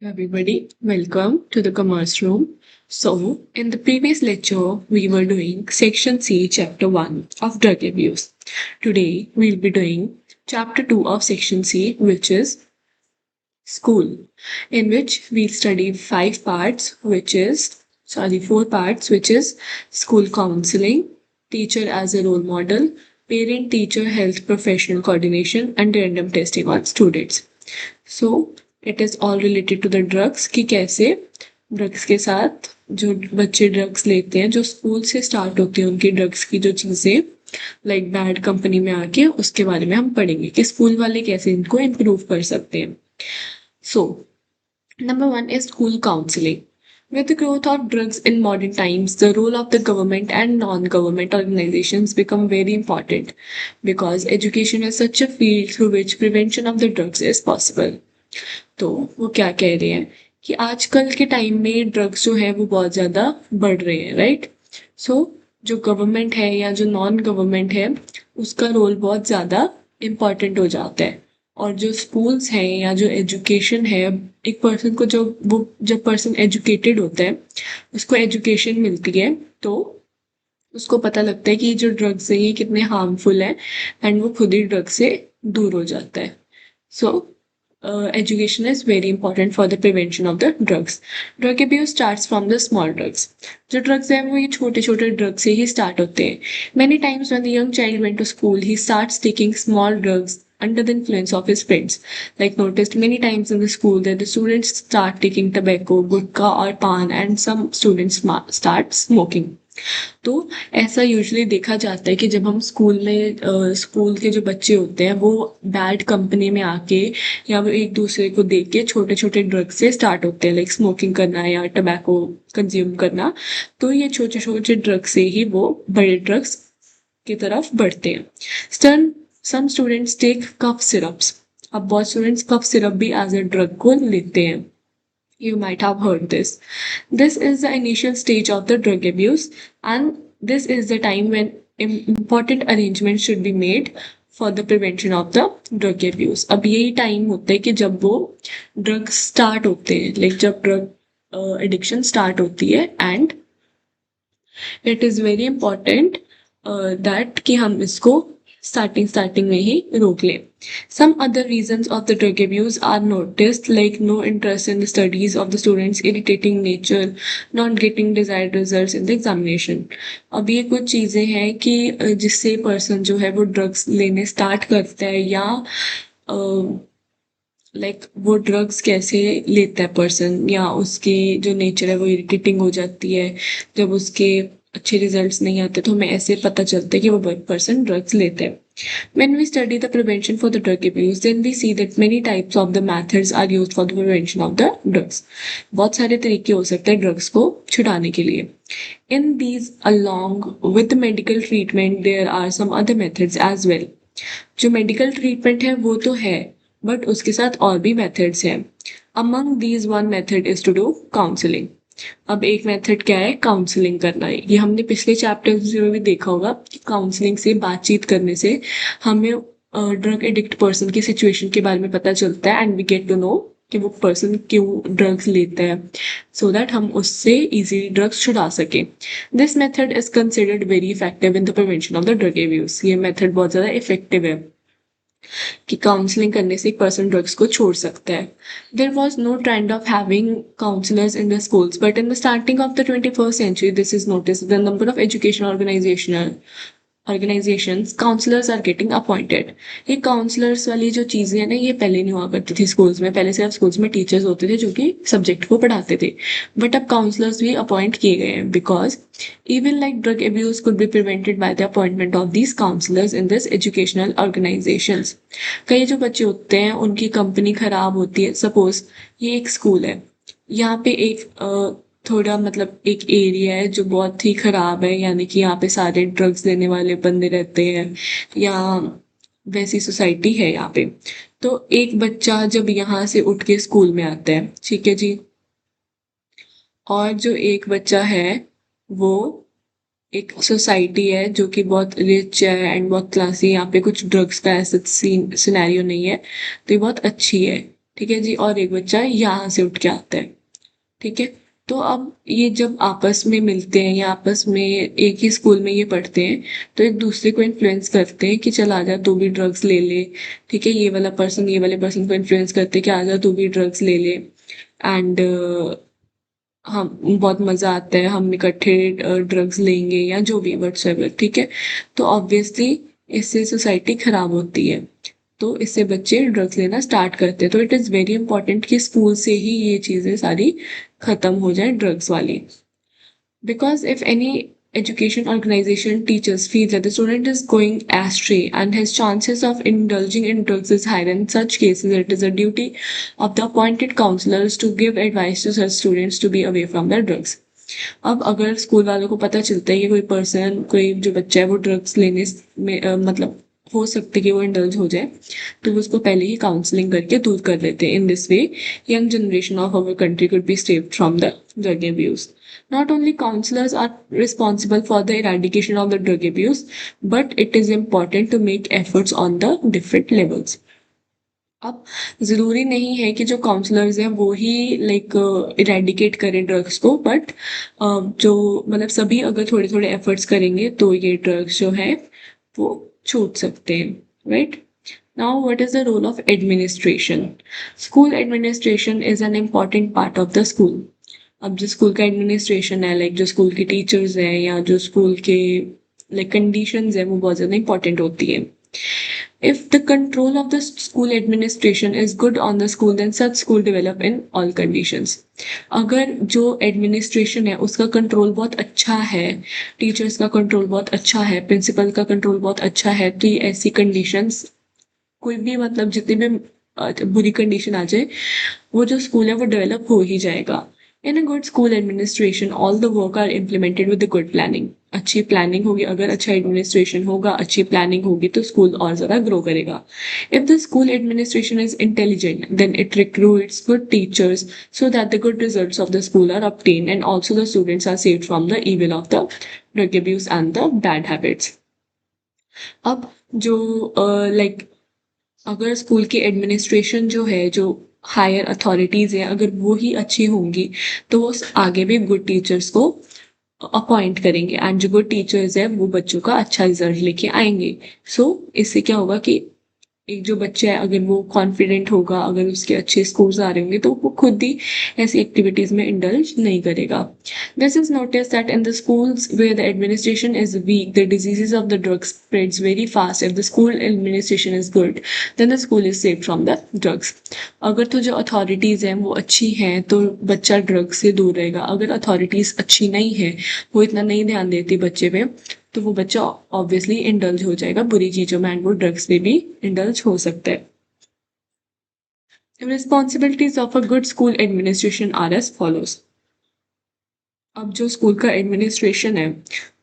Everybody, welcome to the Commerce Room. So, in the previous lecture, we were doing Section C, Chapter 1 of Drug Abuse. Today, we'll be doing Chapter 2 of Section C, which is School, in which we'll study four parts, which is school counseling, teacher as a role model, parent teacher health professional coordination, and random testing on students. So it is all related to the drugs कि कैसे drugs के साथ जो बच्चे drugs लेते हैं जो school से स्टार्ट होती है उनकी ड्रग्स की जो चीज़ें लाइक बैड कंपनी में आके उसके बारे में हम पढ़ेंगे कि स्कूल वाले कैसे इनको इम्प्रूव कर सकते हैं. So number one is school counselling. With the growth of drugs in modern times, the role of the government and non-government organizations become very important because education is such a field through which prevention of the drugs is possible. तो वो क्या कह रहे हैं कि आजकल के time में ड्रग्स जो है वो बहुत ज़्यादा बढ़ रहे हैं, राइट. सो जो गवर्नमेंट है या जो नॉन गवर्नमेंट है उसका रोल बहुत ज़्यादा इम्पॉर्टेंट हो जाता है. और जो स्कूल्स हैं या जो एजुकेशन है, एक पर्सन को जब पर्सन एजुकेटेड होता है उसको एजुकेशन मिलती है तो उसको पता लगता है कि ये जो ड्रग्स है ये कितने हार्मफुल हैं एंड वो खुद ही ड्रग्स से दूर हो जाता है. सो education is very important for the prevention of the drugs. Drug abuse starts from the small drugs. जो drugs हैं वो ये छोटे छोटे drugs से ही start होते हैं. Many times when the young child went to school, he starts taking small drugs under the influence of his friends. Like noticed many times in the school that the students start taking tobacco, gutka or pan and some students start smoking. तो ऐसा usually देखा जाता है कि जब हम school के जो बच्चे होते हैं वो बैड कंपनी में आके या वो एक दूसरे को देख के छोटे छोटे ड्रग्स से स्टार्ट होते हैं लाइक स्मोकिंग करना या टबैको कंज्यूम करना. तो ये छोटे छोटे ड्रग्स से ही वो बड़े ड्रग्स की तरफ बढ़ते हैं. सम स्टूडेंट्स टेक कफ सिरप्स. अब बहुत स्टूडेंट्स कफ सिरप भी एज अ ड्रग को लेते हैं. You might have heard this. This is the initial stage of the drug abuse, and this is the time when important arrangements should be made for the prevention of the drug abuse. अब यही time होता है कि जब वो drug start होते हैं, like जब ड्रग एडिक्शन स्टार्ट होती है and it is very important that कि हम इसको स्टार्टिंग में ही रोक लें. Some other reasons of the drug abuse are noticed, like no interest in the studies of the students, irritating nature, not getting desired results in the examination. अब ये कुछ चीज़ें हैं कि जिससे पर्सन जो है वो ड्रग्स लेने स्टार्ट करता है या लाइक वो ड्रग्स कैसे लेता है पर्सन या उसकी जो नेचर है वो इरिटेटिंग हो जाती है. जब उसके अच्छे रिजल्ट्स नहीं आते तो हमें ऐसे पता चलता है कि वो पर्सन ड्रग्स लेते हैं. When we study the prevention for the drug abuse, then we see that many types of the methods are used for the prevention of the drugs. बहुत सारे तरीके हो सकते हैं ड्रग्स को छुड़ाने के लिए. In these, along with the medical treatment, there are some other methods as well. जो मेडिकल ट्रीटमेंट है वो तो है बट उसके साथ और भी मेथड्स हैं. Among these, one method is to do counseling. अब एक मेथड क्या है, काउंसलिंग करना है. ये हमने पिछले चैप्टर्स में भी देखा होगा कि काउंसलिंग से, बातचीत करने से हमें ड्रग एडिक्ट पर्सन की सिचुएशन के बारे में पता चलता है and we get to know कि वो पर्सन क्यों ड्रग्स लेता है सो दैट हम उससे इजीली ड्रग्स छुड़ा सकें. This method is considered very effective in the prevention of the drug abuse. ये मेथड बहुत ज़्यादा इफेक्टिव है कि काउंसलिंग करने से एक पर्सन ड्रग्स को छोड़ सकता है. There was no trend of having counsellors in the schools but in the starting of the 21st century this is notice the number of education organisations counsellors are getting appointed. ये counsellors वाली जो चीज़ें हैं ना ये पहले नहीं हुआ करती थी स्कूल्स में. पहले सिर्फ स्कूल्स में टीचर्स होते थे जो कि सब्जेक्ट को पढ़ाते थे बट अब काउंसलर्स भी अपॉइंट किए गए हैं because even like drug abuse could be prevented by the appointment of these counselors in this educational organizations. कई जो बच्चे होते हैं उनकी कंपनी खराब होती है. सपोज ये एक स्कूल है, यहाँ पे एक थोड़ा मतलब एक एरिया है जो बहुत ही खराब है, यानी कि यहाँ पे सारे ड्रग्स लेने वाले बंदे रहते हैं या वैसी सोसाइटी है यहाँ पे. तो एक बच्चा जब यहाँ से उठ के स्कूल में आता है, ठीक है जी, और जो एक बच्चा है वो एक सोसाइटी है जो कि बहुत रिच है एंड बहुत क्लासी. यहाँ पे कुछ ड्रग्स का ऐसा सीन सिनेरियो नहीं है तो ये बहुत अच्छी है. ठीक है जी, और एक बच्चा यहाँ से उठ के आता है। ठीक है, तो अब ये जब आपस में मिलते हैं या आपस में एक ही स्कूल में ये पढ़ते हैं, तो एक दूसरे को इन्फ्लुएंस करते हैं कि चल आजा तू भी ड्रग्स ले ले। ठीक है, ये वाला पर्सन ये वाले पर्सन को इन्फ्लुएंस करते हैं कि आजा तू भी ड्रग्स ले ले। एंड हम बहुत मजा आता है, हम इकट्ठे ड्रग्स लेंगे या जो भी व्हाटसएवर। ठीक है, तो ऑब्वियसली इससे सोसाइटी खराब होती है, तो इससे बच्चे ड्रग्स लेना स्टार्ट करते हैं। तो इट इज़ वेरी इंपॉर्टेंट कि स्कूल से ही ये चीज़ें सारी खत्म हो जाए ड्रग्स वाली। Because if any education organization teachers feel that the student is going astray and his chances of indulging in drugs is higher, in such cases it is a duty of the appointed counselors to give advice to such students to be away from the drugs. अब अगर school वालों को पता चलता है कि कोई जो बच्चा है वो ड्रग्स लेने में मतलब हो सकता है कि वो इंडल्ज हो जाए, तो वो उसको पहले ही काउंसलिंग करके दूर कर लेते हैं। In this way young generation of our country could be saved from the drug abuse. Not only counselors are responsible for the eradication of the drug abuse, but it is important to make efforts on the different levels. अब ज़रूरी नहीं है कि जो counsellors हैं वो ही like eradicate करें drugs को, बट जो मतलब सभी अगर थोड़े थोड़े एफर्ट्स करेंगे तो ये ड्रग्स जो है वो छूट सकते हैं, right? Now what is the role of administration? School administration is an important part of the school. अब जो स्कूल का एडमिनिस्ट्रेशन है, लाइक जो स्कूल के टीचर्स हैं या जो स्कूल के लाइक कंडीशंस हैं, वो बहुत ज़्यादा इंपॉर्टेंट होती है. If the control of the school administration is good on the school, then such school develop in all conditions. अगर जो एडमिनिस्ट्रेशन है उसका कंट्रोल बहुत अच्छा है, टीचर्स का कंट्रोल बहुत अच्छा है, प्रिंसिपल का कंट्रोल बहुत अच्छा है, तो ये ऐसी कंडीशंस कोई भी मतलब जितनी भी बुरी कंडीशन आ जाए, वो जो स्कूल है वो डेवलप हो ही जाएगा. In a good school administration all the work are implemented with good planning. अच्छी प्लानिंग होगी, अगर अच्छा एडमिनिस्ट्रेशन होगा, अच्छी प्लानिंग होगी, तो स्कूल और ज़्यादा ग्रो करेगा. If the school administration is intelligent, then it recruits good teachers so that the good results of the school are obtained and also the students are saved from the evil of the drug abuse and the bad habits. अब जो like अगर school की administration जो है, जो higher authorities हैं, अगर वो ही अच्छी होंगी, तो वो आगे भी गुड टीचर्स को अपॉइंट करेंगे एंड जो गुड टीचर्स है वो बच्चों का अच्छा रिजल्ट लेके आएंगे. सो इससे क्या होगा कि एक जो बच्चा है अगर वो कॉन्फिडेंट होगा, अगर उसके अच्छे स्कोर्स आ रहे होंगे, तो वो खुद ही ऐसी एक्टिविटीज़ में इंडल्ज नहीं करेगा. This is notice that in the schools where the administration is weak, the diseases of the drugs spreads very fast. If the school administration is good, then the school is safe from the drugs. अगर तो जो authorities हैं वो अच्छी हैं तो बच्चा drugs से दूर रहेगा. अगर अथॉरिटीज़ अच्छी नहीं है, वो इतना नहीं ध्यान देती बच्चे पे, तो वो बच्चा ऑब्वियसली इंडल्ज हो जाएगा बुरी चीज़ों में एंड वो ड्रग्स में भी इंडल्ज हो सकता है. Responsibilities of a good school administration are as follows. अब जो स्कूल का एडमिनिस्ट्रेशन है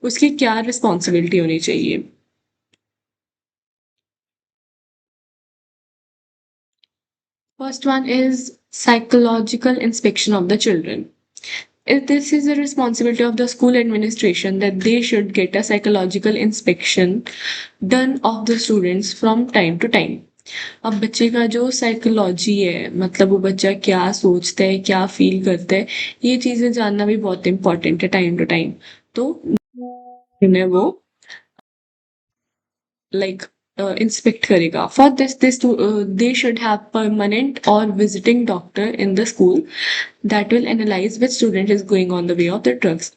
उसकी क्या रिस्पॉन्सिबिलिटी होनी चाहिए? First one is psychological inspection of the children. This is the responsibility of the school administration that they should get a psychological inspection done of the students from time to time. अब बच्चे का जो psychology है, मतलब वो बच्चा क्या सोचता है, क्या फील करता है, ये चीज़ें जानना भी बहुत इम्पोर्टेंट है टाइम टू टाइम. तो उन्हें वो लाइक इंस्पेक्ट करेगा. For this they should have permanent और visiting doctor in the school that will analyze which student is going on the way of the drugs.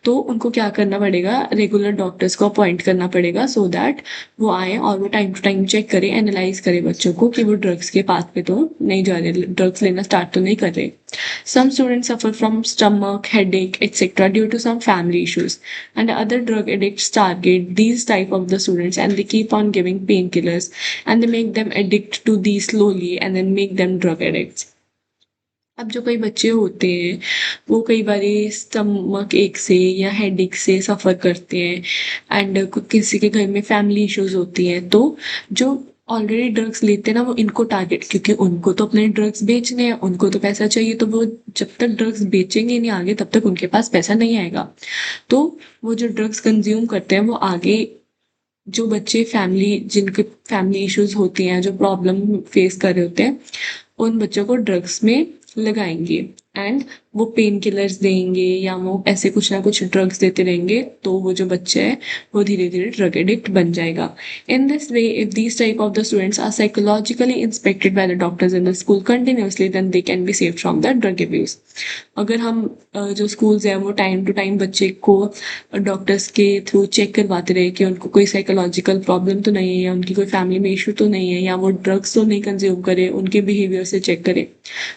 तो उनको क्या करना पड़ेगा, रेगुलर डॉक्टर्स को अपॉइंट करना पड़ेगा सो दैट वो आए और वो टाइम टू टाइम चेक करें, एनालाइज करें बच्चों को कि वो ड्रग्स के पाथ पे तो नहीं जा रहे, ड्रग्स लेना स्टार्ट तो नहीं कर रहे. Some students suffer from stomach headache etcetera due to some family issues and other drug addicts target these type of the students and they keep on giving painkillers and they make them addict to these slowly and then make them drug addicts. अब जो कई बच्चे होते हैं वो कई बारी stomach एक से या हेडेक से सफ़र करते हैं एंड किसी के घर में फैमिली इश्यूज होती हैं, तो जो ऑलरेडी ड्रग्स लेते हैं ना वो इनको टारगेट, क्योंकि उनको तो अपने ड्रग्स बेचने हैं, उनको तो पैसा चाहिए, तो वो जब तक ड्रग्स बेचेंगे नहीं आगे तब तक उनके पास पैसा नहीं आएगा. तो वो जो ड्रग्स कंज्यूम करते हैं वो आगे जो बच्चे जिनके फैमिली इश्यूज होती हैं, जो प्रॉब्लम फेस कर रहे होते हैं, उन बच्चों को ड्रग्स में लगाएंगे एंड वो पेन किलर्स देंगे या वो ऐसे कुछ ना कुछ ड्रग्स देते रहेंगे, तो वो जो बच्चा है वो धीरे धीरे ड्रग एडिक्ट बन जाएगा. In this way, if these type of the students are psychologically inspected by the doctors in the school continuously, then they can be saved from the drug abuse. अगर हम जो स्कूल्स हैं वो time to time बच्चे को doctors के through check करवाते रहे कि उनको कोई साइकोलॉजिकल प्रॉब्लम तो नहीं है या उनकी कोई फैमिली में इशू तो नहीं है या वो ड्रग्स तो नहीं कंज्यूम करे, उनके बिहेवियर से चेक करें.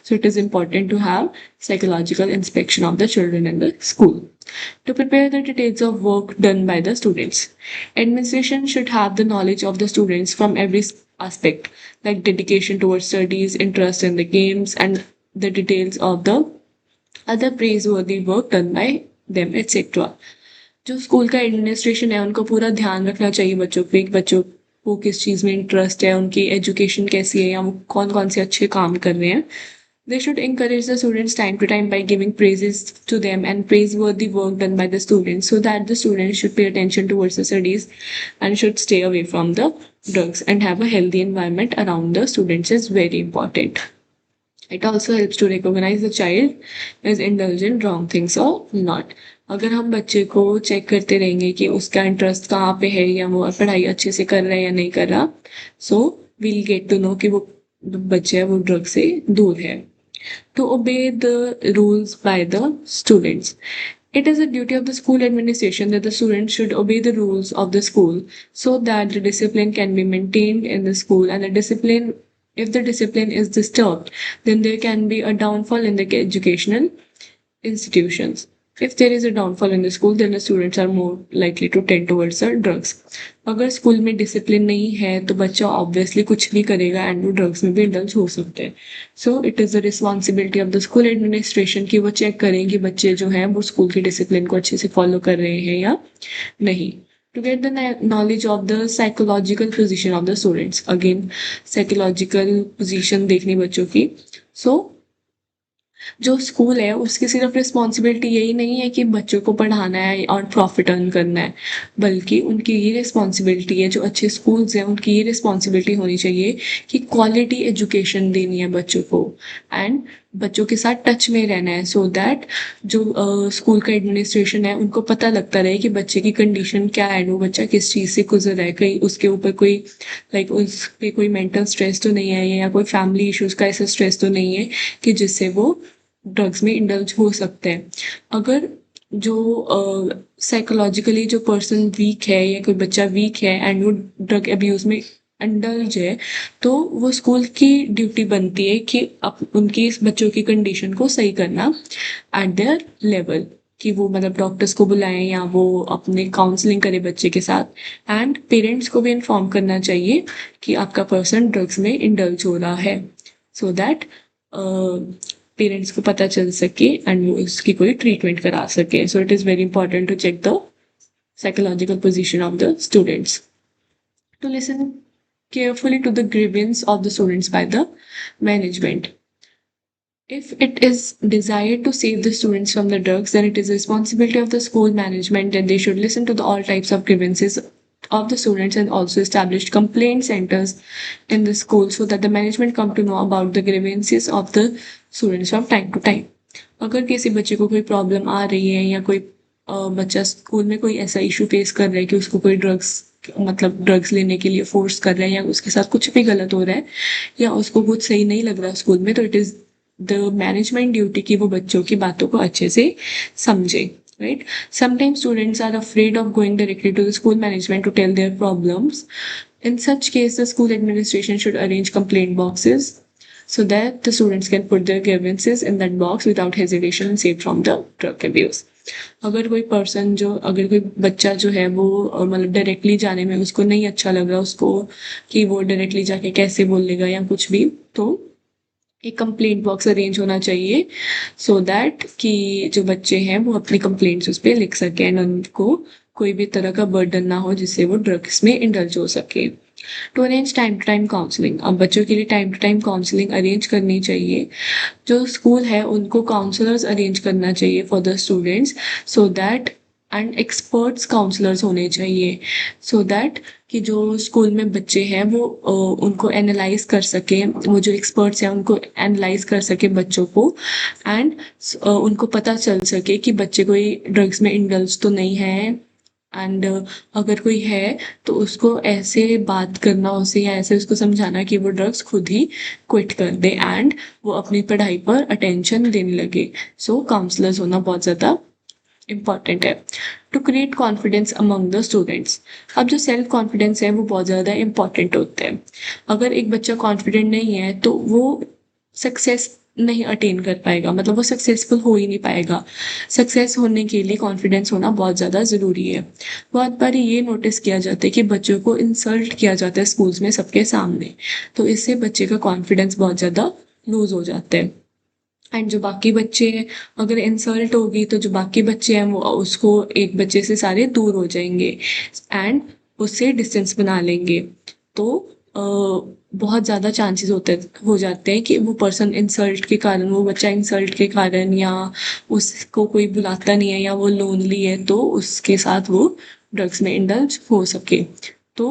So it is important to have psychological inspection of the children in the school. To prepare the details of work done by the students, administration should have the knowledge of the students from every aspect, like dedication towards studies, interest in the games, and the details of the other praiseworthy work done by them, etc. जो school का administration है उनको पूरा ध्यान रखना चाहिए बच्चों पे, बच्चों को किस चीज़ में इंटरेस्ट है, उनकी एजुकेशन कैसी है या वो कौन कौन से अच्छे काम कर रहे हैं. They should encourage the students time to time by giving praises to them and praiseworthy work done by the students, so that the students should pay attention towards the studies and should stay away from the drugs and have a healthy environment around the students is very important. It also helps to recognize the child is indulgent wrong things or not. अगर हम बच्चे को check करते रहेंगे कि उसका interest कहाँ पे है या वो पढ़ाई अच्छे से कर रहा है या नहीं कर रहा, so we'll get to know कि वो बच्चा है वो ड्रग से दूर है. To obey the rules by the students. It is a duty of the school administration that the students should obey the rules of the school so that the discipline can be maintained in the school, and the discipline, if the discipline is disturbed, then there can be a downfall in the educational institutions. If there is a downfall in the school, then the students are more likely to tend towards the drugs. अगर school में discipline नहीं है तो बच्चा obviously कुछ भी करेगा and वो ड्रग्स में भी इंडल्ज हो सकते हैं. सो it is the responsibility of the school administration कि वो चेक करें कि बच्चे जो हैं वो स्कूल की डिसिप्लिन को अच्छे से फॉलो कर रहे हैं या नहीं. To get the knowledge of the psychological position of the students, again psychological position देखनी बच्चों की. So जो स्कूल है उसकी सिर्फ रिस्पॉन्सिबिलिटी यही नहीं है कि बच्चों को पढ़ाना है और प्रॉफिट अर्न करना है, बल्कि उनकी ये रिस्पॉन्सिबिलिटी है, जो अच्छे स्कूल्स हैं उनकी ये रिस्पॉन्सिबिलिटी होनी चाहिए कि क्वालिटी एजुकेशन देनी है बच्चों को एंड बच्चों के साथ टच में रहना है, सो दैट जो स्कूल का एडमिनिस्ट्रेशन है उनको पता लगता रहे कि बच्चे की कंडीशन क्या है, वो बच्चा किस चीज़ से गुजर रहा है, कहीं उसके ऊपर कोई लाइक उस पर कोई मेंटल स्ट्रेस तो नहीं है या कोई फैमिली इश्यूज का ऐसा स्ट्रेस तो नहीं है कि जिससे वो ड्रग्स में इंडल्ज हो सकते हैं. अगर जो साइकोलॉजिकली जो पर्सन वीक है या कोई बच्चा वीक है एंड वो ड्रग अब्यूज में इंडल्ज है, तो वो स्कूल की ड्यूटी बनती है कि उनकी इस बच्चों की कंडीशन को सही करना एट देयर लेवल, कि वो मतलब डॉक्टर्स को बुलाएं या वो अपने काउंसलिंग करे बच्चे के साथ. एंड पेरेंट्स को भी इन्फॉर्म करना चाहिए कि आपका पर्सन ड्रग्स में इंडल्ज हो रहा है, सो दैट पेरेंट्स को पता चल सके एंड वो उसकी कोई ट्रीटमेंट करा सके. So it is very important to check the psychological position of the students. To listen carefully to the grievance of the students by the management. If it is desired to save the students from the drugs, then it is the responsibility of the school management that they should listen to all types of grievances of the students and also establish complaint centers in the school so that the management come to know about the grievances of the students from time to time. अगर किसी बच्चे को कोई problem आ रही है या कोई बच्चा स्कूल में कोई ऐसा इशू फेस कर रहा है कि उसको कोई ड्रग्स लेने के लिए फोर्स कर रहा है या उसके साथ कुछ भी गलत हो रहा है या उसको कुछ सही नहीं लग रहा स्कूल में, तो it is the management duty कि वो बच्चों की बातों को अच्छे से समझे. Right? Sometimes students are afraid of going directly to the school management to tell their problems. In such case, the school administration should arrange complaint boxes so that the students can put their grievances in that box without hesitation and save from the drug abuse. अगर कोई बच्चा जो है वो मतलब directly जाने में उसको नहीं अच्छा लग रहा उसको कि वो डायरेक्टली जाके कैसे बोलेगा या कुछ भी, तो एक कंप्लेंट बॉक्स अरेंज होना चाहिए सो दैट कि जो बच्चे हैं वो अपनी कंप्लेंट्स उस पर लिख सकें एंड उनको कोई भी तरह का बर्डन ना हो जिससे वो ड्रग्स में इंडल्ज हो सके. To arrange time to time counselling. अब बच्चों के लिए time to time counselling arrange करनी चाहिए. जो स्कूल है उनको काउंसलर्स अरेंज करना चाहिए for the students so that and experts counsellors होने चाहिए सो दैट कि जो स्कूल में बच्चे हैं वो उनको एनालाइज कर सके, वो जो एक्सपर्ट्स हैं उनको एनालाइज कर सके बच्चों को, एंड उनको पता चल सके कि बच्चे कोई ड्रग्स में इंडल्ज तो नहीं है, एंड अगर कोई है तो उसको ऐसे बात करना उसे, या ऐसे उसको समझाना कि वो ड्रग्स खुद ही क्विट कर दे एंड वो अपनी पढ़ाई पर अटेंशन देने लगे। सो काउंसलर्स होना बहुत ज़्यादा इम्पॉर्टेंट है to create confidence among the students. अब जो सेल्फ कॉन्फिडेंस है वो बहुत ज़्यादा इम्पॉर्टेंट होता है। अगर एक बच्चा कॉन्फिडेंट नहीं है तो वो सक्सेस नहीं अटेन कर पाएगा, मतलब वो सक्सेसफुल हो ही नहीं पाएगा। सक्सेस होने के लिए कॉन्फिडेंस होना बहुत ज़्यादा ज़रूरी है। बहुत बार ये नोटिस किया जाता है कि बच्चों को इंसल्ट किया जाता है स्कूल्स में सबके सामने, तो इससे बच्चे का कॉन्फिडेंस बहुत ज़्यादा लूज हो जाता है। एंड जो बाकी बच्चे हैं, अगर इंसल्ट होगी तो जो बाकी बच्चे हैं वो उसको एक बच्चे से सारे दूर हो जाएंगे एंड उससे डिस्टेंस बना लेंगे। तो बहुत ज़्यादा चांसेस होते हो जाते हैं कि वो पर्सन इंसल्ट के कारण, वो बच्चा इंसल्ट के कारण, या उसको कोई बुलाता नहीं है या वो लोनली है तो उसके साथ वो ड्रग्स में इंडल्ज हो सके। तो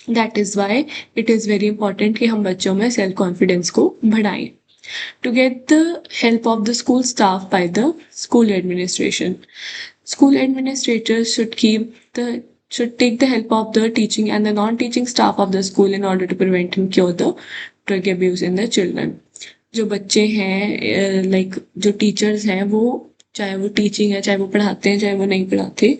that is why it is very important कि हम बच्चों में सेल्फ कॉन्फिडेंस को बढ़ाएं। To get the help of the school staff by the school administration. School administrators should take the help of the teaching and the non-teaching staff of the school in order to prevent and cure the drug abuse in the children. जो बच्चे हैं, like जो teachers हैं, वो चाहे वो teaching है, चाहे वो पढ़ाते हैं, चाहे वो नहीं पढ़ाते,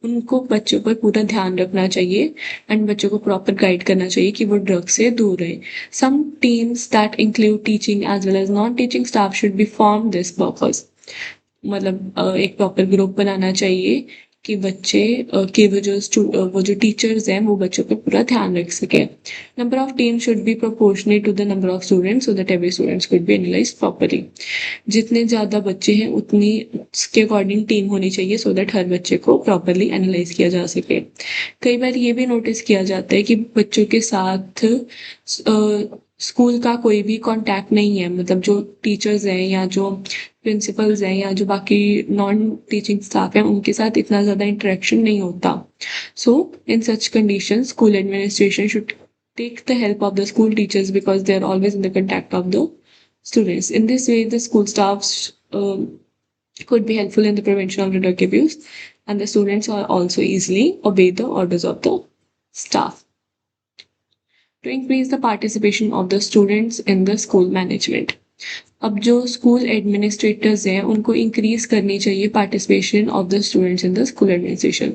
उनको बच्चों पर पूरा ध्यान रखना चाहिए एंड बच्चों को प्रॉपर गाइड करना चाहिए कि वो ड्रग से दूर रहे। Some teams that include teaching as well as non teaching staff should be form this purpose. मतलब एक प्रॉपर ग्रुप बनाना चाहिए कि बच्चे कि वो जो टीचर्स हैं वो बच्चों पे पूरा ध्यान रख सके। Number of team should be proportionate to the number of students so that every students could be analyse properly. जितने ज़्यादा बच्चे हैं उतनी उसके अकॉर्डिंग टीम होनी चाहिए सो दैट हर बच्चे को प्रॉपरली एनालाइज किया जा सके। कई बार ये भी नोटिस किया जाता है कि बच्चों के साथ स्कूल का कोई भी कांटेक्ट नहीं है, मतलब जो टीचर्स हैं या जो प्रिंसिपल्स हैं या जो बाकी नॉन टीचिंग स्टाफ हैं उनके साथ इतना ज़्यादा इंटरेक्शन नहीं होता। So in such condition school administration should take the help of the school teachers because they are always in the contact of the students. In this way, the school staffs could be helpful in the prevention of the drug abuse, and the students are also easily obey the orders of the staff. To increase the participation of the students in the school management. अब जो school administrators हैं उनको increase करनी चाहिए participation of the students in the school administration.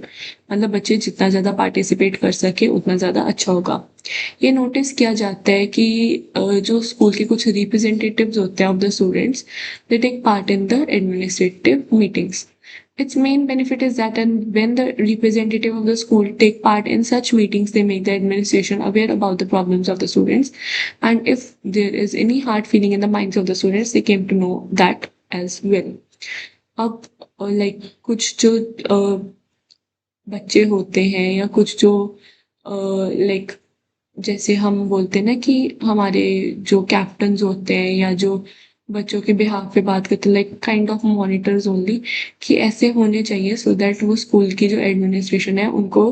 मतलब बच्चे जितना ज़्यादा पार्टिसिपेट कर सके उतना ज़्यादा अच्छा होगा। ये नोटिस किया जाता है कि जो स्कूल के कुछ रिप्रेजेंटेटिव्स होते हैं of the students, they take part in the administrative meetings. Its main benefit is that when the representative of the school take part in such meetings, they make the administration aware about the problems of the students. And if there is any hard feeling in the minds of the students, they came to know that as well. अब like कुछ जो बच्चे होते हैं या कुछ जो like जैसे हम बोलते हैं ना कि हमारे जो कैप्टन्स होते हैं या जो बच्चों के बिहाफ पे बात करते हैं, like kind of monitors only, कि ऐसे होने चाहिए सो दैट वो स्कूल की जो एडमिनिस्ट्रेशन है उनको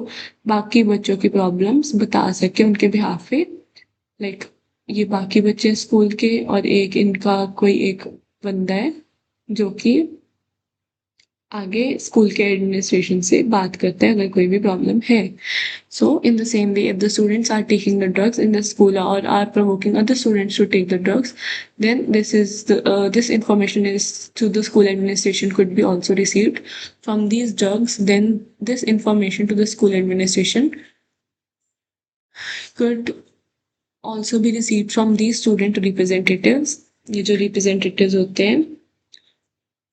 बाकी बच्चों की प्रॉब्लम्स बता सके उनके बिहाफ पे। लाइक ये बाकी बच्चे स्कूल के और एक इनका कोई एक बंदा है जो कि आगे स्कूल के एडमिनिस्ट्रेशन से बात करते हैं अगर कोई भी प्रॉब्लम है। So in the same way, if the students are taking the drugs in the school or are provoking other students to take the drugs, then this information is to the school administration could be also received from these drugs. Then this information to the school administration could also be received from these student representatives. ये जो representatives होते हैं,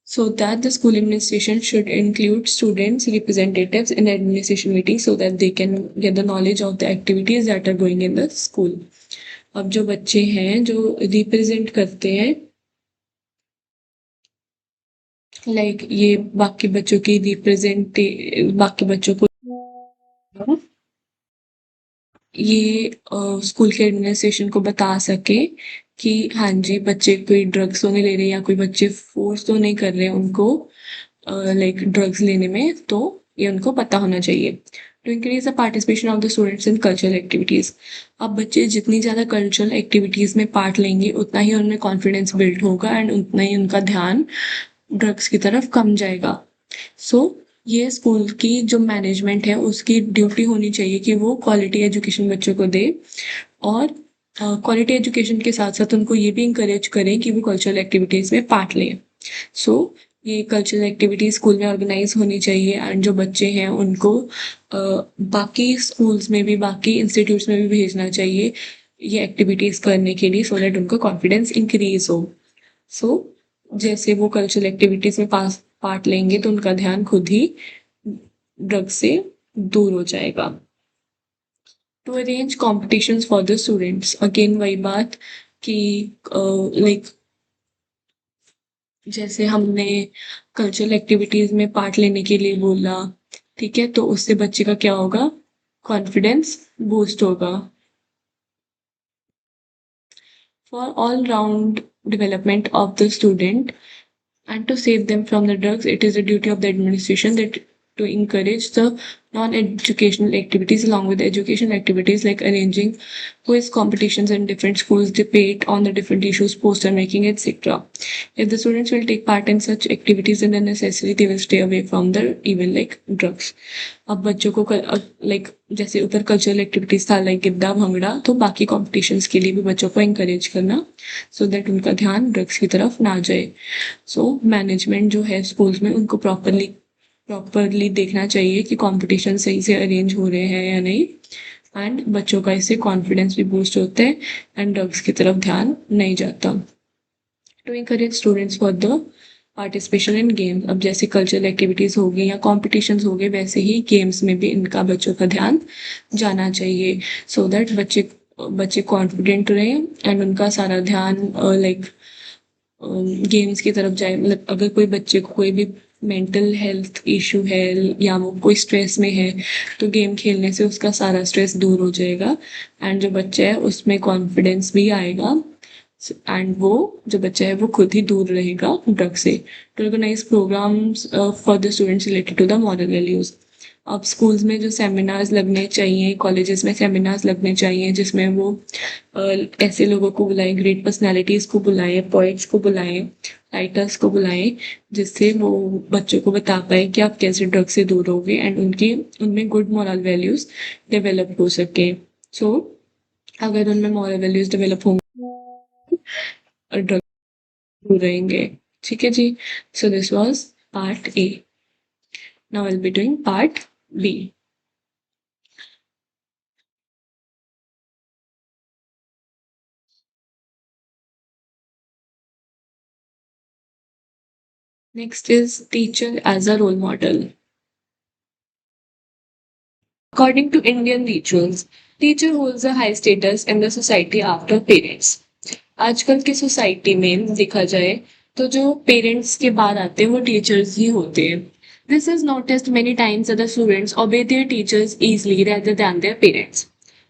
so that the school administration should include students representatives in administration meetings so that they can get the knowledge of the activities that are going in the school. अब जो बच्चे हैं जो represent करते हैं, लाइक ये बाकी बच्चों की बाकी बच्चों को ये स्कूल के एडमिनिस्ट्रेशन को बता सके कि हाँ जी बच्चे कोई ड्रग्स तो नहीं ले रहे या कोई बच्चे फोर्स तो नहीं कर रहे उनको लाइक ड्रग्स लेने में, तो ये उनको पता होना चाहिए। To increase the participation of the students in cultural activities. अब बच्चे जितनी ज़्यादा कल्चरल एक्टिविटीज़ में पार्ट लेंगे उतना ही उनमें कॉन्फिडेंस बिल्ड होगा एंड उतना ही उनका ध्यान ड्रग्स की तरफ कम जाएगा। सो ये स्कूल की जो मैनेजमेंट है उसकी ड्यूटी होनी चाहिए कि वो क्वालिटी एजुकेशन बच्चों को दे और क्वालिटी एजुकेशन के साथ साथ उनको ये भी इंकरेज करें कि वो कल्चरल एक्टिविटीज़ में पार्ट लें। सो ये कल्चरल एक्टिविटी स्कूल में ऑर्गेनाइज होनी चाहिए एंड जो बच्चे हैं उनको बाकी स्कूल्स में भी बाकी इंस्टीट्यूट्स में भी भेजना चाहिए ये एक्टिविटीज़ करने के लिए सो दैट उनका कॉन्फिडेंस इंक्रीज हो। सो जैसे वो कल्चरल एक्टिविटीज़ में पार्ट लेंगे तो उनका ध्यान खुद ही ड्रग से दूर हो जाएगा। To arrange competitions for the students, again वही बात कि लाइक जैसे हमने कल्चरल एक्टिविटीज में पार्ट लेने के लिए बोला, ठीक है, तो उससे बच्चे का क्या होगा, कॉन्फिडेंस बूस्ट होगा। For all round development of the student and to save them from the drugs, it is the duty of the administration that to encourage the non-educational activities along with the educational activities like arranging quiz competitions in different schools, debate on the different issues, poster making, etc. If the students will take part in such activities, then necessarily they will stay away from the evil like drugs. अब बच्चों को like जैसे ऊपर cultural activities था like Giddha bhangra, तो बाकी competitions के लिए भी बच्चों को इंकरेज करना सो दैट उनका ध्यान ड्रग्स की तरफ ना जाए। सो मैनेजमेंट जो है स्कूल्स में उनको प्रॉपरली देखना चाहिए कि कंपटीशन सही से अरेंज हो रहे हैं या नहीं एंड बच्चों का इससे कॉन्फिडेंस भी बूस्ट होता है एंड ड्रग्स की तरफ ध्यान नहीं जाता। To encourage students for the participation in games, अब जैसे कल्चरल एक्टिविटीज़ हो गई या कॉम्पिटिशन्स हो गए वैसे ही गेम्स में भी इनका बच्चों का ध्यान जाना चाहिए सो दैट बच्चे कॉन्फिडेंट रहें एंड उनका सारा ध्यान लाइक गेम्स की तरफ जाए। मतलब अगर कोई बच्चे को कोई भी मेंटल हेल्थ इशू है या वो कोई स्ट्रेस में है तो गेम खेलने से उसका सारा स्ट्रेस दूर हो जाएगा एंड जो बच्चा है उसमें कॉन्फिडेंस भी आएगा एंड वो जो बच्चा है वो खुद ही दूर रहेगा ड्रग से। To organise programmes for the students related to the moral values, अब स्कूल्स में जो सेमिनार्स लगने चाहिए, कॉलेजेस में सेमिनार्स लगने चाहिए जिसमें वो ऐसे लोगों को बुलाएं, ग्रेट पर्सनालिटीज़ को बुलाएं, पोइट्स को बुलाएं, राइटर्स को बुलाएं, जिससे वो बच्चों को बता पाए कि आप कैसे ड्रग से दूर होगे एंड उनमें गुड मॉरल वैल्यूज़ डेवलप हो सके। सो अगर उनमें मॉरल वैल्यूज़ डेवलप होंगे और ड्रग दूर रहेंगे। ठीक है जी, so this was part A. Now I will be doing part B. Next is teacher as a role model. According to Indian rituals, teacher holds a high status in the society after parents. आजकल की society में देखा जाए तो जो parents के बाद आते हैं वो टीचर्स ही होते हैं। This is noticed many times that the students obey their teachers easily rather than their parents.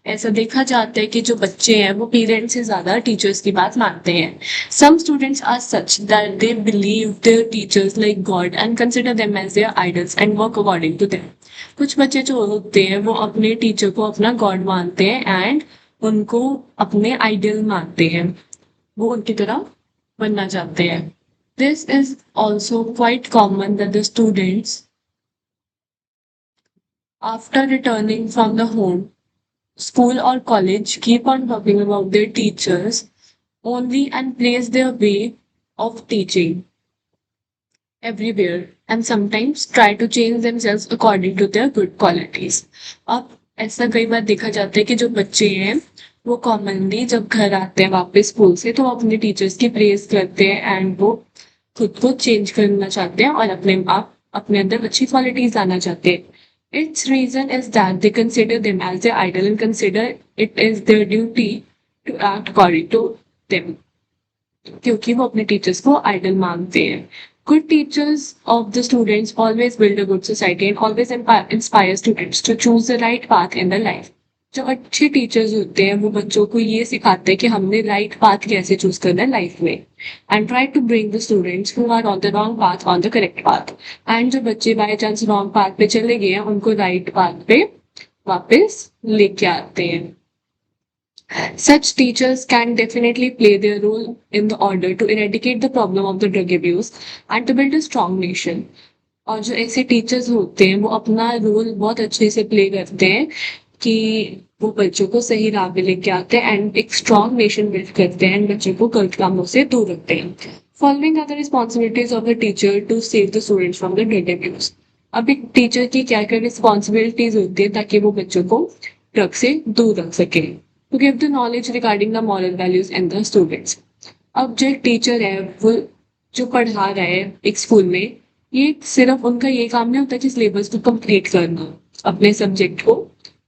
ऐसा देखा जाता है कि जो बच्चे हैं वो पेरेंट्स से ज़्यादा टीचर्स की बात मानते हैं। Some students are such that they believe their teachers like God and consider them as their idols and work according to them. कुछ बच्चे जो होते हैं वो अपने टीचर को अपना गॉड मानते हैं एंड उनको अपने आइडल मानते हैं, वो उनकी तरह बनना चाहते हैं। This is also quite common that the students, after returning from the home, school or college, keep on talking about their teachers only and praise their way of teaching everywhere and sometimes try to change themselves according to their good qualities. अब ऐसा कई बार देखा जाता है कि जो बच्चे हैं वो कॉमनली जब घर आते हैं वापस स्कूल से तो वो अपने टीचर्स की प्रेज करते हैं एंड वो खुद को चेंज करना चाहते हैं और अपने अंदर अच्छी क्वालिटीज लाना चाहते हैं। Its reason is that they consider them as their idol and consider it is their duty to act according to them. क्योंकि वो अपने टीचर्स को आइडल मानते हैं। Good teachers of the students always build a good society and always inspire students to choose the right path in their life. जो अच्छे teachers होते हैं वो बच्चों को ये सिखाते हैं कि हमने राइट पाथ कैसे चूज करना है लाइफ में and try to bring the students who are on the wrong path on the correct path. And जो बच्चे बाय चांस रॉन्ग पाथ पे चले गए हैं उनको राइट पाथ पे वापस लेके आते हैं। Such teachers can definitely play their role in the order to eradicate the problem of the drug abuse and to build a strong nation. और जो ऐसे टीचर्स होते हैं वो अपना रोल बहुत अच्छे से प्ले करते हैं कि वो बच्चों को सही राह पे लेके आते हैं एंड एक स्ट्रॉन्ग नेशन बिल्ड करते हैं एंड बच्चों को गलत कामों से दूर रखते हैं। Following are the responsibilities of the teacher to save the students from the drug abuse. अब एक टीचर की क्या क्या रिस्पॉन्सिबिलिटीज होती है ताकि वो बच्चों को ड्रग से दूर रख सके। To give the knowledge regarding the moral values in the students. अब जो एक टीचर है वो जो पढ़ा रहा है एक स्कूल में, ये सिर्फ उनका ये काम नहीं होता कि सिलेबस को कंप्लीट करना, अपने सब्जेक्ट को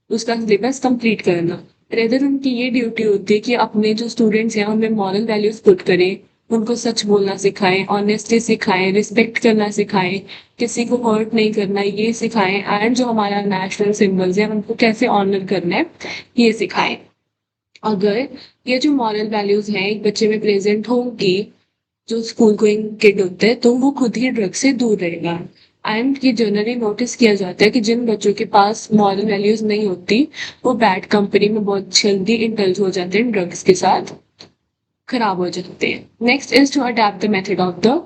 उसका सिलेबस कंप्लीट करना। रेदर उनकी ये ड्यूटी होती है कि अपने जो स्टूडेंट्स हैं उनमें मॉरल वैल्यूज पुट करें, उनको सच बोलना सिखाएं, ऑनेस्टी सिखाएं, रिस्पेक्ट करना सिखाएं, किसी को हर्ट नहीं करना ये सिखाएं एंड जो हमारा नेशनल सिंबल्स है उनको कैसे ऑनर करना है ये सिखाएं। अगर ये जो मॉरल वैल्यूज हैं एक बच्चे में प्रेजेंट होंगी, जो स्कूल गोइंग किड होते हैं तो वो खुद ही ड्रग से दूर रहेगा। एंड ये जनरली नोटिस किया जाता है कि जिन बच्चों के पास मॉरल वैल्यूज नहीं होती वो बैड कंपनी में बहुत जल्दी इंडल्ज हो जाते हैं, ड्रग्स के साथ खराब हो जाते हैं। Next is to adapt the method of the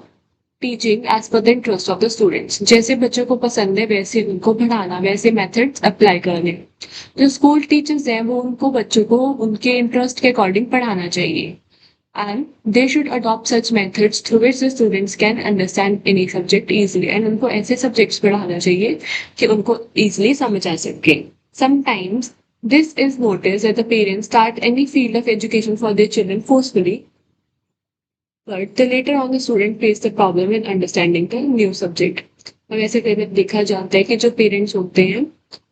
teaching as per the interest of the students. जैसे बच्चों को पसंद है वैसे उनको पढ़ाना, वैसे मेथड्स अप्लाई करने। जो स्कूल टीचर्स हैं वो उनको बच्चों को उनके इंटरेस्ट के अकॉर्डिंग पढ़ाना चाहिए and they should adopt such methods through which the students can understand any subject easily and उनको ऐसे subjects पढ़ाना चाहिए कि उनको easily समझ आ सके। Sometimes this is noticed that the parents start any field of education for their children forcefully, but the later on the student face the problem in understanding the new subject। और ऐसे कई बार देखा जाता है कि जो पेरेंट्स होते हैं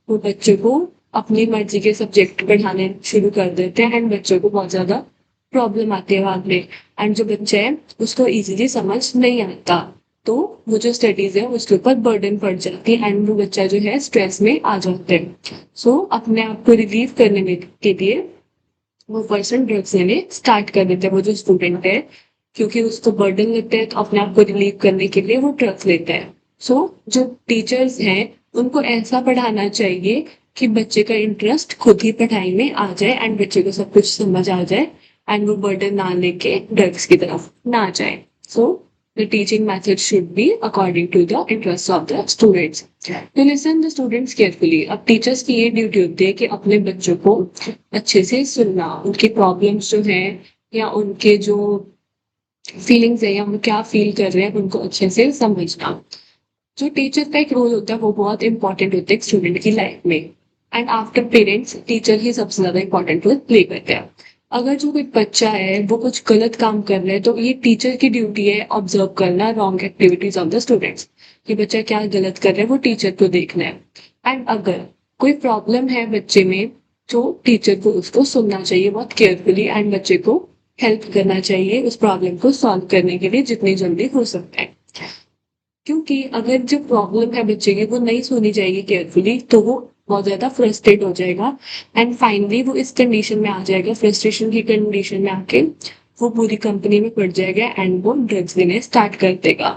वो बच्चों को अपनी मर्जी के सब्जेक्ट पढ़ाने शुरू कर देते हैं एंड बच्चों को बहुत ज्यादा प्रॉब्लम आती है बाद में एंड जो बच्चा है उसको इजीली समझ नहीं आता, तो वो जो स्टडीज है उसके ऊपर बर्डन पड़ जाती है एंड वो बच्चा जो है स्ट्रेस में आ जाता है। सो अपने आप को रिलीव करने के लिए वो पर्सन ड्रग्स लेने स्टार्ट कर देते हैं, वो जो स्टूडेंट है क्योंकि उसको बर्डन लेते हैं तो अपने आप को रिलीव करने के लिए वो ड्रग्स लेते हैं। सो जो टीचर्स हैं उनको ऐसा पढ़ाना चाहिए कि बच्चे का इंटरेस्ट खुद ही पढ़ाई में आ जाए एंड बच्चे को सब कुछ समझ आ जाए एंड वो बर्डन ना लेके ड्रग्स की तरफ ना जाए। So the teaching method should be according to the interest of the students. To listen the students carefully. अब टीचर्स की ये ड्यूटी होती है कि अपने बच्चों को अच्छे से सुनना, उनकी प्रॉब्लम्स जो है या उनके जो फीलिंग्स है या वो क्या फील कर रहे हैं उनको अच्छे से समझना। जो टीचर का एक रोल होता है वो बहुत इंपॉर्टेंट होता है स्टूडेंट की लाइफ में एंड आफ्टर पेरेंट्स टीचर ही सबसे ज्यादा इंपॉर्टेंट रोल प्ले करते हैं। अगर जो कोई बच्चा है वो कुछ गलत काम कर रहा है तो ये टीचर की ड्यूटी है ऑब्जर्व करना wrong activities of the students, कि बच्चा क्या गलत कर रहा है वो टीचर को देखना है। एंड अगर कोई प्रॉब्लम है बच्चे में तो टीचर को उसको सुनना चाहिए बहुत केयरफुली एंड बच्चे को हेल्प करना चाहिए उस प्रॉब्लम को सॉल्व करने के लिए जितनी जल्दी हो सकता है। क्योंकि अगर जो प्रॉब्लम है बच्चे की वो नहीं सुनी जाएगी केयरफुली तो वो बहुत ज्यादा फ्रस्ट्रेट हो जाएगा एंड फाइनली वो इस कंडीशन में आ जाएगा, फ्रस्ट्रेशन की कंडीशन में आके वो पूरी कंपनी में पड़ जाएगा एंड वो ड्रग्स लेने स्टार्ट कर देगा।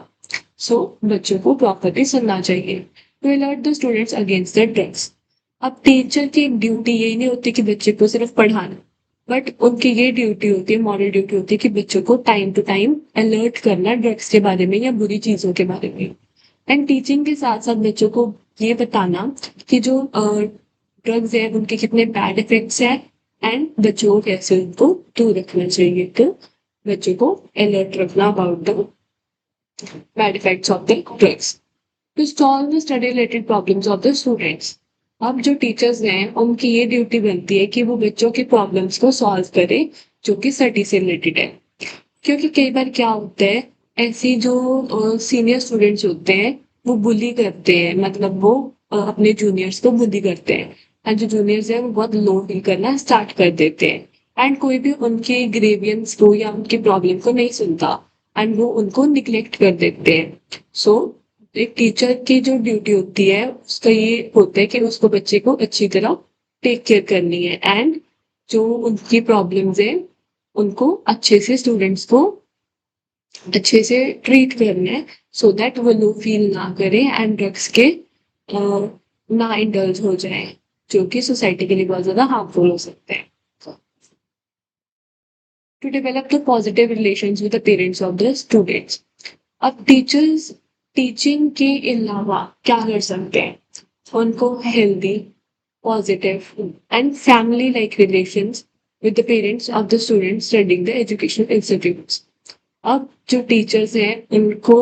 सो बच्चों को प्रॉपरली सुनना चाहिए। To alert the students against the drugs. अब टीचर की ड्यूटी यही नहीं होती कि बच्चे को सिर्फ पढ़ाना, बट उनकी ये ड्यूटी होती है, मॉरल ड्यूटी होती है कि बच्चों को टाइम टू टाइम अलर्ट करना ड्रग्स के बारे में या बुरी चीजों के बारे में। एंड टीचिंग के साथ साथ बच्चों को ये बताना कि जो ड्रग्स है उनके कितने बैड इफेक्ट्स हैं एंड बच्चों को कैसे उनको दूर रखना चाहिए। तो बच्चों को अलर्ट रखना about the bad effects of the drugs. To solve the study related problems of the students. अब जो टीचर्स हैं उनकी ये ड्यूटी बनती है कि वो बच्चों की प्रॉब्लम्स को सॉल्व करे जो कि स्टडी से रिलेटेड है। क्योंकि कई बार क्या होता है ऐसी जो सीनियर स्टूडेंट्स होते हैं वो बुली करते हैं, मतलब वो अपने जूनियर्स को बुली करते हैं एंड जो जूनियर्स हैं वो बहुत लो फील करना स्टार्ट कर देते हैं एंड कोई भी उनके ग्रेवियंस को या उनकी प्रॉब्लम को नहीं सुनता एंड वो उनको निग्लेक्ट कर देते हैं। सो एक टीचर की जो ड्यूटी होती है उसका ये होता है कि उसको बच्चे को अच्छी तरह टेक केयर करनी है एंड जो उनकी प्रॉब्लम्स है उनको अच्छे से स्टूडेंट्स को अच्छे से ट्रीट करना है सो दैट वो लो फील ना करें एंड ड्रग्स के ना इंडल्ज हो जाए। जो कि सोसाइटी के लिए बहुत ज़्यादा हार्मफुल हो सकते हैं। To develop the positive relations with the parents of the students. अब टीचर्स टीचिंग के अलावा क्या कर सकते हैं? उनको healthy, positive and family-like relations with the parents of the students studying the educational institutes. अब जो टीचर्स हैं उनको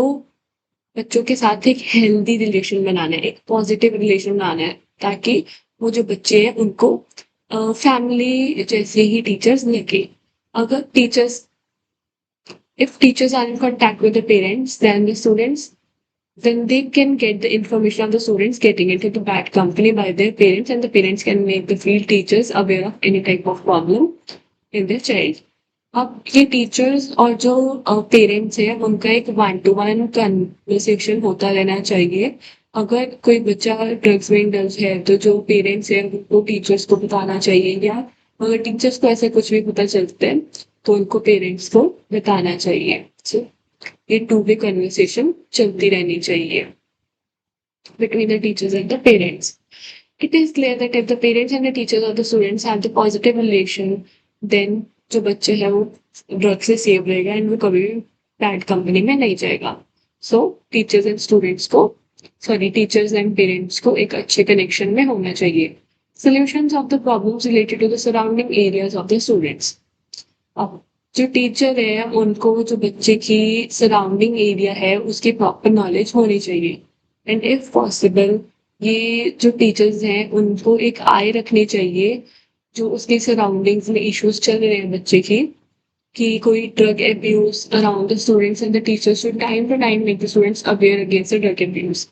बच्चों के साथ एक हेल्दी रिलेशन बनाना है, एक पॉजिटिव रिलेशन बनाना है, ताकि वो जो बच्चे हैं उनको फैमिली जैसे ही टीचर्स लगे। अगर teachers if teachers are in contact with the parents, then they can get the information of the students getting into the bad company by their parents, and the parents can make the field teachers aware of any type of problem in their child. अब ये teachers और जो parents हैं उनका एक 1-to-1 conversation होता रहना चाहिए। अगर कोई बच्चा ड्रग्स में इंडल्ज है तो जो पेरेंट्स हैं उनको टीचर्स को बताना चाहिए, या अगर टीचर्स को ऐसे कुछ भी पता चलता है तो उनको पेरेंट्स को बताना चाहिए। So, ये टू वे कन्वर्सेशन चलती रहनी चाहिए between the teachers and the parents. It is clear that if the parents and the teachers of the students have the positive relation, then जो बच्चे हैं वो ड्रग से सेव रहेगा एंड वो कभी भी बैड कंपनी में नहीं जाएगा। सो टीचर्स एंड पेरेंट्स को एक अच्छे कनेक्शन में होना चाहिए। Solutions of the problems related to the surrounding areas of the students. अब जो टीचर है उनको जो बच्चे की सराउंडिंग एरिया है उसकी प्रॉपर नॉलेज होनी चाहिए, एंड इफ पॉसिबल ये जो टीचर्स हैं उनको एक आई रखनी चाहिए जो उसके सराउंडिंग्स में इश्यूज चल रहे हैं बच्चे की, कि कोई drug abuse around the students, and the teachers should time to time make the students aware against the drug abuse.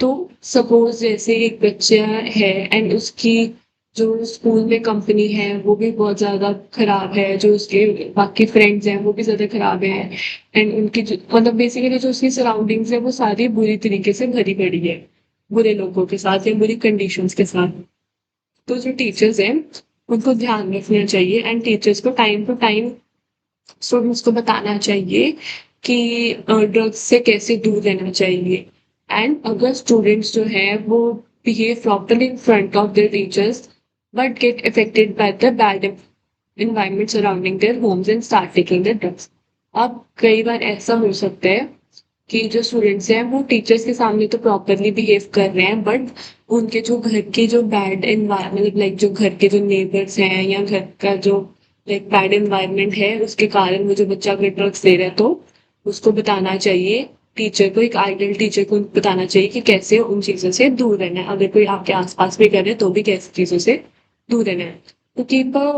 तो सपोज जैसे एक बच्चा है एंड उसकी जो स्कूल में कंपनी है वो भी बहुत ज़्यादा खराब है, जो उसके बाकी फ्रेंड्स हैं वो भी ज़्यादा खराब हैं, एंड उनकी जो मतलब बेसिकली जो उसकी सराउंडिंग्स है वो सारी बुरी तरीके से भरी पड़ी है, बुरे लोगों के साथ या बुरी कंडीशंस के साथ। तो जो टीचर्स हैं उनको ध्यान रखना चाहिए, एंड टीचर्स को टाइम टू टाइम स्टूडेंट्स को बताना चाहिए कि ड्रग्स से कैसे दूर रहना चाहिए। एंड अगर स्टूडेंट्स जो है वो behave properly in front of their teachers but get affected by the bad environment surrounding their homes and start taking the drugs. अब कई बार ऐसा हो सकता है कि जो स्टूडेंट्स हैं वो टीचर्स के सामने तो प्रॉपरली बिहेव कर रहे हैं, बट उनके जो घर के जो बैड एनवायरमेंट लाइक जो घर के जो नेबर्स हैं या घर का जो लाइक बैड एनवायरमेंट है उसके कारण वो जो बच्चा अगर ड्रग्स ले रहा है तो उसको बताना चाहिए, टीचर को एक आइडियल टीचर को बताना चाहिए कि कैसे उन चीज़ों से दूर रहना है। अगर कोई आपके आसपास भी कर रहे तो भी कैसी चीज़ों से दूर रहना है। तो keep a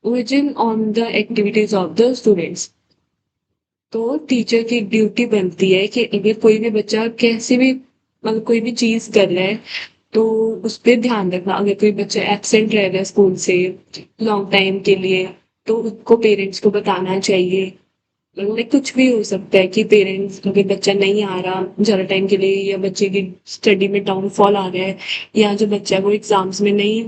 vision on the activities of the students. तो टीचर की ड्यूटी बनती है कि अगर कोई भी बच्चा कैसे भी मतलब कोई भी चीज़ कर रहा है तो उस पर ध्यान रखना। अगर कोई बच्चा एब्सेंट रह रहा है स्कूल से लॉन्ग टाइम के लिए तो उसको पेरेंट्स को बताना चाहिए। लाइक कुछ भी हो सकता है कि पेरेंट्स अगर बच्चा नहीं आ रहा ज़्यादा टाइम के लिए, या बच्चे की स्टडी में डाउनफॉल आ रहा है, या जो बच्चा है वो एग्जाम्स में नहीं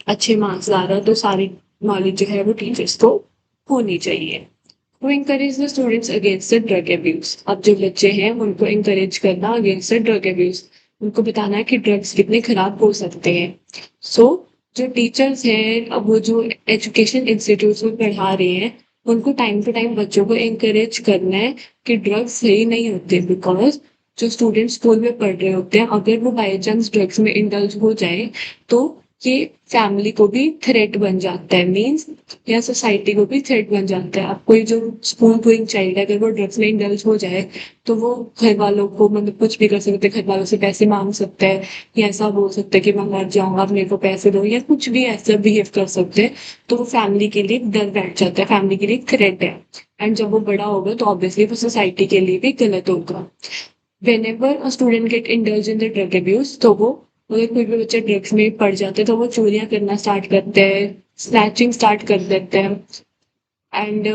अच्छे मार्क्स ला रहा, तो सारी नॉलेज जो है वो टीचर्स को होनी चाहिए। वो encourage the students against the drug abuse। अब जो बच्चे हैं उनको encourage करना against the drug abuse, उनको बताना है कि ड्रग्स कितने खराब हो सकते हैं। सो जो टीचर्स हैं अब वो जो एजुकेशन इंस्टीट्यूट्स में पढ़ा रहे हैं उनको टाइम टू टाइम बच्चों को encourage करना है कि ड्रग्स सही नहीं होते, बिकॉज जो स्टूडेंट स्कूल में पढ़ रहे होते हैं अगर वो बाई चांस ड्रग्स में इंडल्ज हो जाए तो ये फैमिली को भी थ्रेट बन जाता है, मीन्स या सोसाइटी को भी थ्रेट बन जाता है। अब कोई जो स्कूल गोइंग चाइल्ड है अगर वो ड्रग्स में इंडल्ज हो जाए तो वो घर वालों को मतलब कुछ भी कर सकते हैं, घर वालों से पैसे मांग सकता है, या ऐसा बोल सकता है कि मैं मर जाऊंगा मेरे को पैसे दो, या कुछ भी ऐसा बिहेव कर सकते हैं। तो वो फैमिली के लिए डर बैठ जाता है, फैमिली के लिए थ्रेट है, एंड जब वो बड़ा होगा तो ऑब्वियसली वो सोसाइटी के लिए भी गलत होगा। Whenever a student get indulged in the drug abuse, तो वो अगर कोई भी बच्चा ड्रग्स में पड़ जाता है तो वो चोरियां करना स्टार्ट करते हैं, स्नैचिंग स्टार्ट कर देते हैं, एंड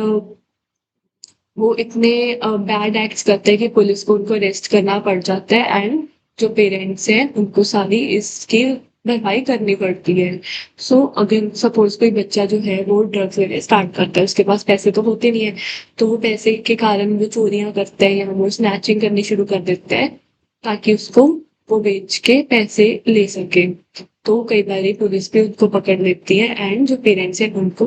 वो इतने बैड एक्ट्स करते हैं कि पुलिस को उनको अरेस्ट करना पड़ जाता है, एंड जो पेरेंट्स हैं उनको सारी इसकी भरपाई करनी पड़ती है। सो अगर सपोज कोई बच्चा जो है वो ड्रग्स लेने स्टार्ट करता है, उसके पास पैसे तो होते नहीं है, तो वो पैसे के कारण वो चोरियां करते हैं या वो स्नैचिंग करनी शुरू कर देते हैं ताकि उसको वो बेच के पैसे ले सके। तो कई बार पुलिस भी उनको पकड़ लेती है एंड जो पेरेंट्स हैं उनको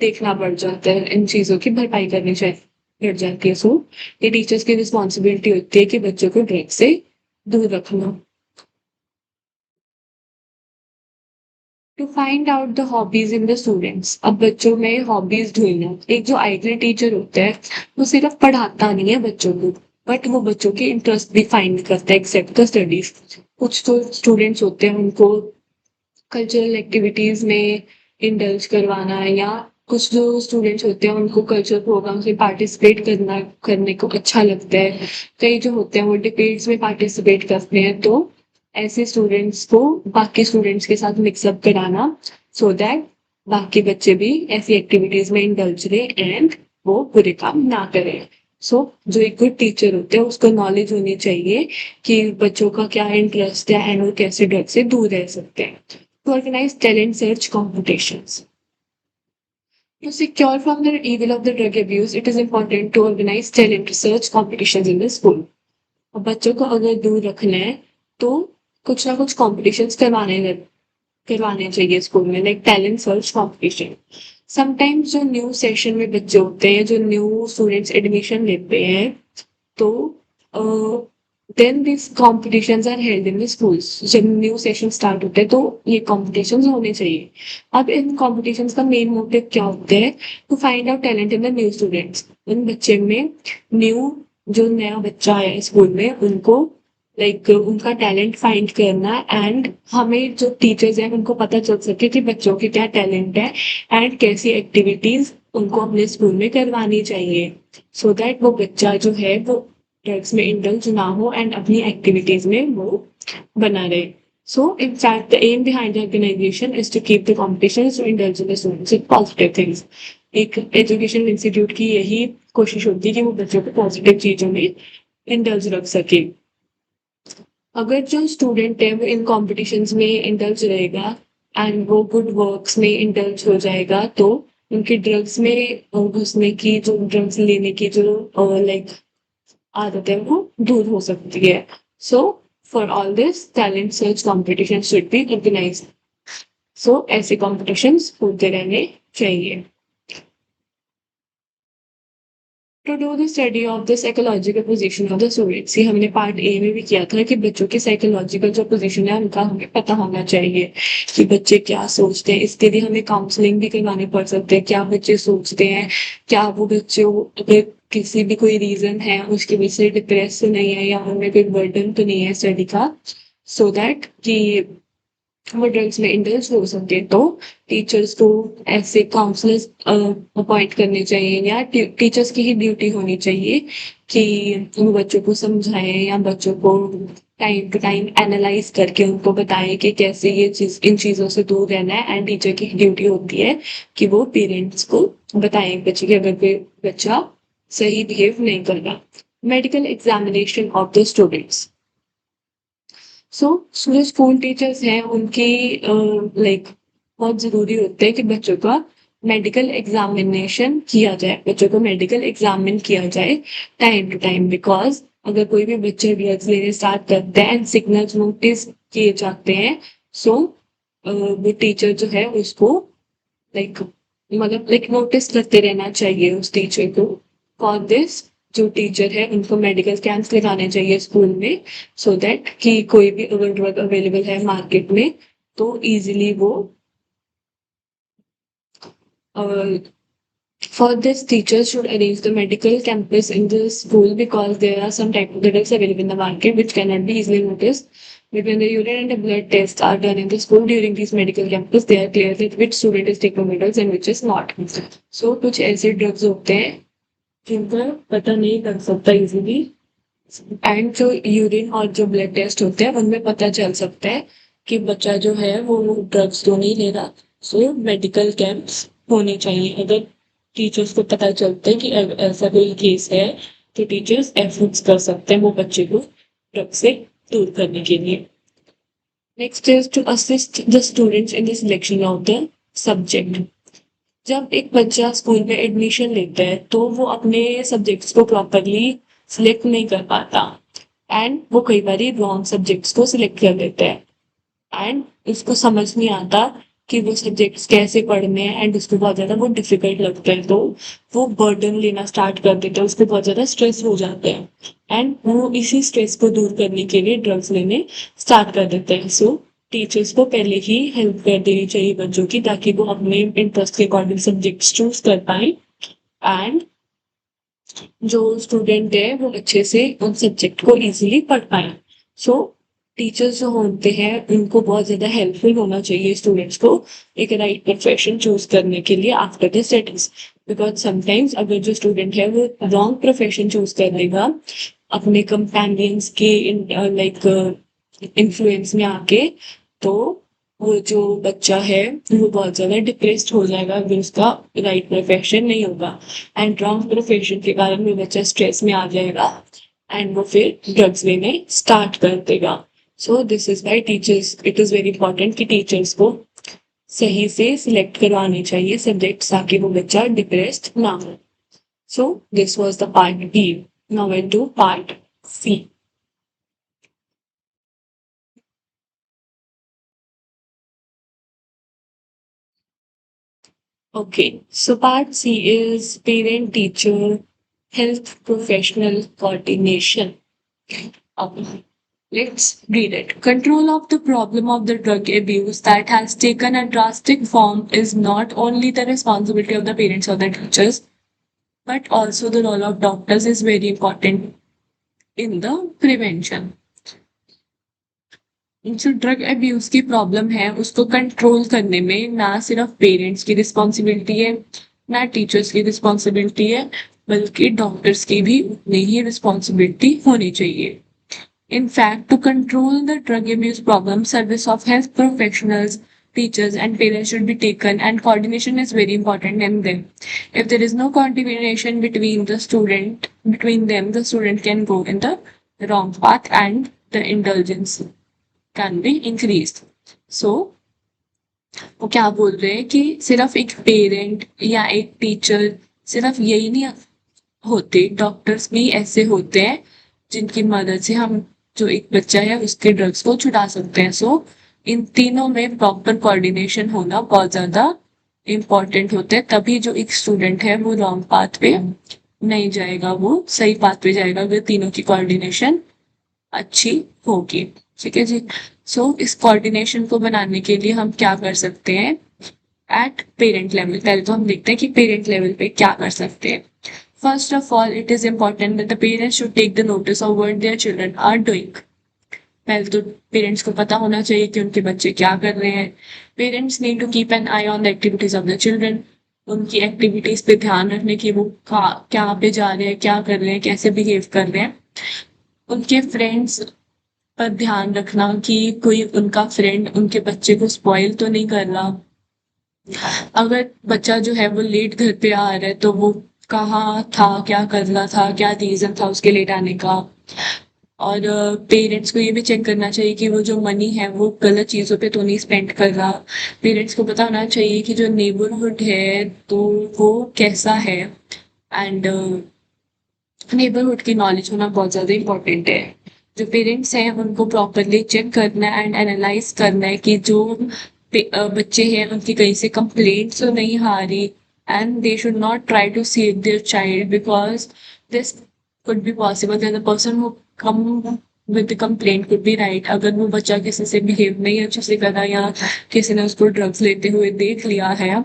देखना पड़ जाता है, इन चीज़ों की भरपाई करनी चाहिए पड़ जाती है। सो ये टीचर्स की रिस्पॉन्सिबिलिटी होती है कि बच्चों को ड्रग्स से दूर रखना। To find out the hobbies in the students, अब बच्चों में हॉबीज ढूंढना। एक जो आइडियल टीचर होता है वो सिर्फ पढ़ाता नहीं है बच्चों को, बट वो बच्चों के इंटरेस्ट भी फाइंड करता है एक्सेप्ट द स्टडीज। कुछ जो स्टूडेंट्स होते हैं उनको कल्चरल एक्टिविटीज में इंडल्ज करवाना है, या कुछ जो स्टूडेंट्स होते हैं उनको कल्चरल प्रोग्राम्स में पार्टिसिपेट करने को अच्छा लगता है। कई जो होते हैं वो डिबेट्स में पार्टिसिपेट करते हैं, तो ऐसे स्टूडेंट्स को बाकी स्टूडेंट्स के साथ मिक्सअप कराना, सो दैट बाकी बच्चे भी ऐसी एक्टिविटीज में इंडल्ज रहे एंड वो बुरे काम ना करें। सो जो एक गुड टीचर होते हैं उसको नॉलेज होनी चाहिए कि बच्चों का क्या इंटरेस्ट है एंड वो कैसे ड्रग से दूर रह सकते हैं। To organize talent search competitions. To secure from the evil of the drug abuse, it is important to organize talent research competitions in the school. अब बच्चों को अगर दूर रखना है तो कुछ ना कुछ कॉम्पिटिशन्स करवाने चाहिए स्कूल में, like talent search competition. Sometimes जो न्यू सेशन में बच्चे होते हैं, जो न्यू स्टूडेंट्स एडमिशन लेते हैं, तो then this competitions are held in the schools. जब न्यू सेशन स्टार्ट होते हैं तो ये कॉम्पिटिशन्स होने चाहिए। अब इन कॉम्पिटिशन्स का मेन मोटिव क्या होता है? To find out talent in the new students. उन बच्चे में न्यू जो नया बच्चा है स्कूल में उनको उनका टैलेंट फाइंड करना, एंड हमें जो टीचर्स हैं उनको पता चल सके कि बच्चों के क्या टैलेंट है एंड कैसी एक्टिविटीज उनको अपने स्कूल में करवानी चाहिए, सो दैट वो बच्चा जो है वो ड्रग्स में इंडल्ज ना हो एंड अपनी एक्टिविटीज में वो बना रहे। So, in fact, the aim behind the organization is to keep the competitions to indulge in the students with positive things. एक एजुकेशन इंस्टीट्यूट की यही कोशिश होती है कि वो बच्चों को पॉजिटिव चीजों में इंडल्ज रख सके। अगर जो स्टूडेंट है वो इन कॉम्पिटिशन्स में इंडल्ज रहेगा एंड वो गुड वर्क्स में इंडल्ज हो जाएगा, तो उनकी ड्रग्स में घुसने की, जो ड्रग्स लेने की जो आदत है वो दूर हो सकती है। So for all this talent search competition should be organise. So ऐसे कॉम्पिटिशन्स होते रहने चाहिए। To do the study of the psychological position of the students, ये हमने पार्ट ए में भी किया था कि बच्चों की साइकोलॉजिकल जो पोजीशन है उनका हमें पता होना चाहिए कि बच्चे क्या सोचते हैं। इसके लिए हमें काउंसलिंग भी करवानी पड़ सकती है, क्या बच्चे सोचते हैं, क्या वो बच्चे अगर किसी भी कोई रीजन है उसकी वजह से डिप्रेस तो नहीं है या उनमें कोई बर्डन तो नहीं है स्टडी का, सो दैट कि वो ड्रग्स में इंडल्ज हो सके। तो टीचर्स को ऐसे काउंसलर्स अपॉइंट करने चाहिए, या टीचर्स की ही ड्यूटी होनी चाहिए कि वो बच्चों को समझाएं या बच्चों को टाइम टू टाइम एनालाइज करके उनको बताएं कि कैसे ये चीज इन चीजों से दूर रहना है। एंड टीचर की ड्यूटी होती है कि वो पेरेंट्स को बताएं बच्चे कि अगर कोई बच्चा सही बिहेव नहीं कर रहा। Medical examination of the students. So जो स्कूल टीचर्स हैं उनकी बहुत ज़रूरी होता है कि बच्चों का मेडिकल एग्जामिनेशन किया जाए, बच्चों को मेडिकल एग्जामिन किया जाए टाइम टू टाइम। बिकॉज अगर कोई भी बच्चे ड्रग्स लेने स्टार्ट करते हैं एंड सिग्नल्स नोटिस किए जाते हैं, सो वो टीचर जो है उसको नोटिस करते रहना चाहिए उस टीचर को। फॉर दिस जो टीचर है उनको मेडिकल कैंप्स लगाने चाहिए स्कूल में, सो दैट कि कोई भी अगर ड्रग अवेलेबल है मार्केट में तो इजीली वो for this, teachers should arrange the medical campus in the school because there are some type of drugs available in the market which cannot be easily noticed. But when the urine and the blood tests are done in the school during these medical campus, they are clear that which student is taking medicals and which is not. So कुछ ऐसे drugs होते हैं जिनका पता नहीं कर सकता easily, and जो यूरिन और जो ब्लड टेस्ट होते हैं उनमें पता चल सकता है कि बच्चा जो है वो ड्रग्स तो नहीं ले रहा। सो मेडिकल कैंप्स होने चाहिए। अगर टीचर्स को पता चलता है कि ऐसा कोई केस है तो टीचर्स एफर्ट्स कर सकते हैं वो बच्चे को ड्रग से दूर करने के लिए। Next is to assist the students in the selection of the subject. जब एक बच्चा स्कूल में एडमिशन लेता है तो वो अपने सब्जेक्ट्स को प्रॉपरली सिलेक्ट नहीं कर पाता एंड वो कई बार रॉन्ग सब्जेक्ट्स को सिलेक्ट कर लेता है। एंड उसको समझ नहीं आता कि वो सब्जेक्ट्स कैसे पढ़ने हैं एंड उसको बहुत ज़्यादा वो डिफिकल्ट लगता है, तो वो बर्डन लेना स्टार्ट कर देते हैं, उसको बहुत ज़्यादा स्ट्रेस हो जाते हैं एंड वो इसी स्ट्रेस को दूर करने के लिए ड्रग्स लेने स्टार्ट कर देते हैं। सो टीचर्स को पहले ही हेल्प कर देनी चाहिए बच्चों की, ताकि वो अपने इंटरेस्ट के अकॉर्डिंग सब्जेक्ट्स चूज कर पाए एंड जो स्टूडेंट है वो अच्छे से उन सब्जेक्ट को इजीली पढ़ पाए। सो टीचर्स जो होते हैं उनको बहुत ज़्यादा हेल्पफुल होना चाहिए स्टूडेंट्स को एक राइट प्रोफेशन चूज करने के लिए after the studies. Because sometimes अगर जो स्टूडेंट है वो रॉन्ग प्रोफेशन चूज कर लेगा अपने कंपेनियंस के लाइक इन्फ्लुएंस में आके, तो वो जो बच्चा है वो बहुत ज़्यादा डिप्रेस्ड हो जाएगा अगर उसका राइट प्रोफेशन नहीं होगा एंड रॉन्ग प्रोफेशन के कारण वो बच्चा स्ट्रेस में आ जाएगा एंड वो फिर ड्रग्स लेने स्टार्ट कर देगा। So this is why teachers, it is very important कि टीचर्स को सही से सिलेक्ट करवाने चाहिए सब्जेक्ट्स ताकि वो बच्चा डिप्रेस्ड ना हो। So this was the part B. Now when to part C. Okay, so part C is parent teacher health professional coordination. Okay, let's read it. Control of the problem of the drug abuse that has taken a drastic form is not only the responsibility of the parents or the teachers, but also the role of doctors is very important in the prevention. जो drug abuse की problem है उसको control करने में ना सिर्फ parents की responsibility है ना टीचर्स की रिस्पॉन्सिबिलिटी है, बल्कि डॉक्टर्स की भी उतनी ही रिस्पॉन्सिबिलिटी होनी चाहिए। In fact, to control the drug abuse problem, service of health professionals, teachers, and parents should be taken, and coordination is very important in them. If there is no coordination between them, the student can go in the wrong path, and the indulgence can be increased. So, वो क्या बोल रहे हैं कि सिर्फ एक parent या एक टीचर सिर्फ यही नहीं होते, डॉक्टर्स भी ऐसे होते हैं जिनकी मदद से हम जो एक बच्चा है उसके ड्रग्स को छुड़ा सकते हैं। सो इन तीनों में प्रॉपर कोऑर्डिनेशन होना बहुत ज़्यादा इम्पॉर्टेंट होता है, तभी जो एक स्टूडेंट है वो रॉन्ग पाथ पे नहीं जाएगा, वो सही पाथ पे जाएगा अगर तीनों की कोऑर्डिनेशन अच्छी होगी। ठीक है जी। सो इस कोऑर्डिनेशन को बनाने के लिए हम क्या कर सकते हैं एट पेरेंट लेवल। पहले तो हम देखते हैं कि पेरेंट लेवल पे क्या कर सकते हैं। First of all it is important that the parents should take the notice of what their children are doing. पहले तो पेरेंट्स को पता होना चाहिए कि उनके बच्चे क्या कर रहे हैं। Parents need to keep an eye on the activities of the children. उनकी एक्टिविटीज पे ध्यान रखने की वो क्या पे जा रहे हैं, क्या कर रहे हैं, कैसे बिहेव कर रहे हैं। उनके फ्रेंड्स पर ध्यान रखना कि कोई उनका फ्रेंड उनके बच्चे को स्पॉइल तो नहीं कर रहा। अगर बच्चा जो है वो लेट घर पे आ रहा है तो वो कहाँ था, क्या कर रहा था, क्या रीजन था उसके लेट आने का। और पेरेंट्स को ये भी चेक करना चाहिए कि वो जो मनी है वो गलत चीज़ों पे तो नहीं स्पेंड कर रहा। पेरेंट्स को पता होना चाहिए कि जो नेबरहुड है तो वो कैसा है एंड नेबरहुड की नॉलेज होना बहुत ज़्यादा इम्पोर्टेंट है। जो पेरेंट्स हैं उनको प्रॉपरली चेक करना है एंड एनालाइज करना है कि जो बच्चे हैं उनकी कहीं से कंप्लेंट्स तो नहीं आ रही and they should not try to save their child because this could be possible that the person who come with the complaint could be right. अगर वो बच्चा किसी से बिहेव नहीं अच्छे से कर रहा या किसी ने उसको ड्रग्स लेते हुए देख लिया है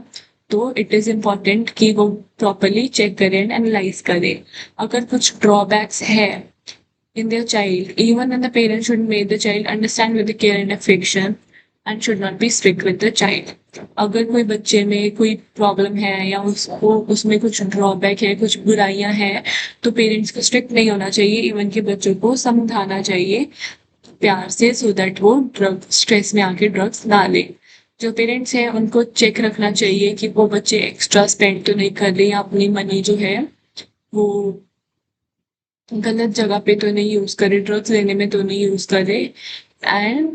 तो इट इज़ इम्पॉर्टेंट कि वो प्रॉपरली चेक करें एंड एनालाइज करें। अगर कुछ ड्रॉबैक्स है in their child, even then the parents should make the child understand with the care and affection and should not be strict with the child. अगर कोई बच्चे में कोई प्रॉब्लम है या उसको उसमें कुछ ड्रॉबैक है, कुछ बुराइयां हैं, तो पेरेंट्स को स्ट्रिक्ट नहीं होना चाहिए, इवन के बच्चों को समझाना चाहिए प्यार से सो दैट वो ड्रग स्ट्रेस में आके ड्रग्स ना ले। जो पेरेंट्स हैं उनको चेक रखना चाहिए कि वो बच्चे एक्स्ट्रा स्पेंड तो नहीं कर रहे या अपनी मनी जो है वो गलत जगह पे तो नहीं यूज करे, ड्रग्स लेने में तो नहीं यूज करे एंड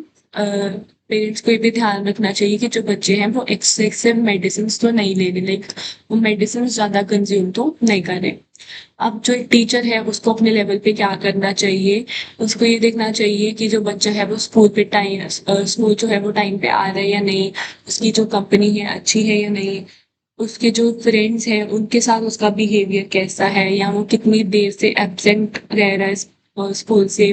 पेरेंट्स को ये भी ध्यान रखना चाहिए कि जो बच्चे हैं वो एक्सेसिव मेडिसिन तो नहीं ले रहे, लाइक वो मेडिसिन ज्यादा कंज्यूम तो नहीं कर रहे। अब जो एक टीचर है उसको अपने लेवल पे क्या करना चाहिए, उसको ये देखना चाहिए कि जो बच्चा है वो स्कूल जो है वो टाइम पे आ रहा है या नहीं, उसकी जो कंपनी है अच्छी है या नहीं, उसके जो फ्रेंड्स हैं उनके साथ उसका बिहेवियर कैसा है, या वो कितनी देर से एब्सेंट रह रहा है स्कूल से,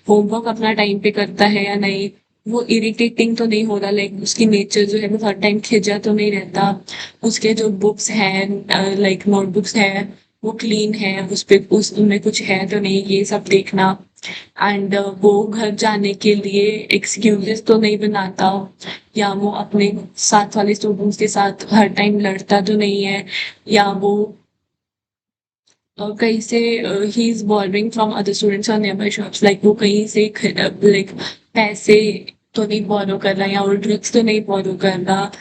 होमवर्क अपना टाइम पे करता है या नहीं, वो इरिटेटिंग तो नहीं हो रहा, लाइक उसकी नेचर जो है वो हर टाइम खिजा तो नहीं रहता, उसके जो बुक्स हैं लाइक नोटबुक्स हैं वो क्लीन है, उस पे उस उनमें कुछ है तो नहीं, ये सब देखना। एंड वो घर जाने के लिए एक्सक्यूजेस तो नहीं बनाता, या वो अपने साथ वाले स्टूडेंट्स के साथ हर टाइम लड़ता तो नहीं है, या वो कहीं से he is borrowing from other students और नियरबाई शॉप्स, लाइक वो कहीं से लाइक पैसे तो नहीं बोरो कर रहा, या और ड्रग्स तो नहीं बोरो कर रहा।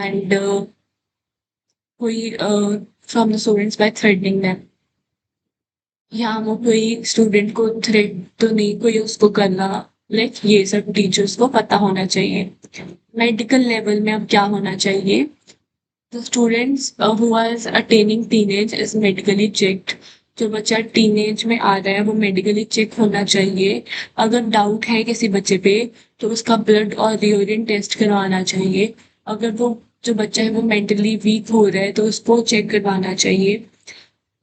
एंड कोई from the students by threatening them, या वो कोई स्टूडेंट को थ्रेट तो नहीं कोई उसको करना, लाइक ये सब टीचर्स को पता होना चाहिए। मेडिकल लेवल में अब क्या होना चाहिए, the students who are attending teenage is medically checked. जो बच्चा टीनेज में आ रहा है वो मेडिकली चेक होना चाहिए। अगर डाउट है किसी बच्चे पे तो उसका ब्लड और यूरिन टेस्ट करवाना चाहिए। अगर वो जो बच्चा है वो मेंटली वीक हो रहा है तो उसको चेक करवाना चाहिए।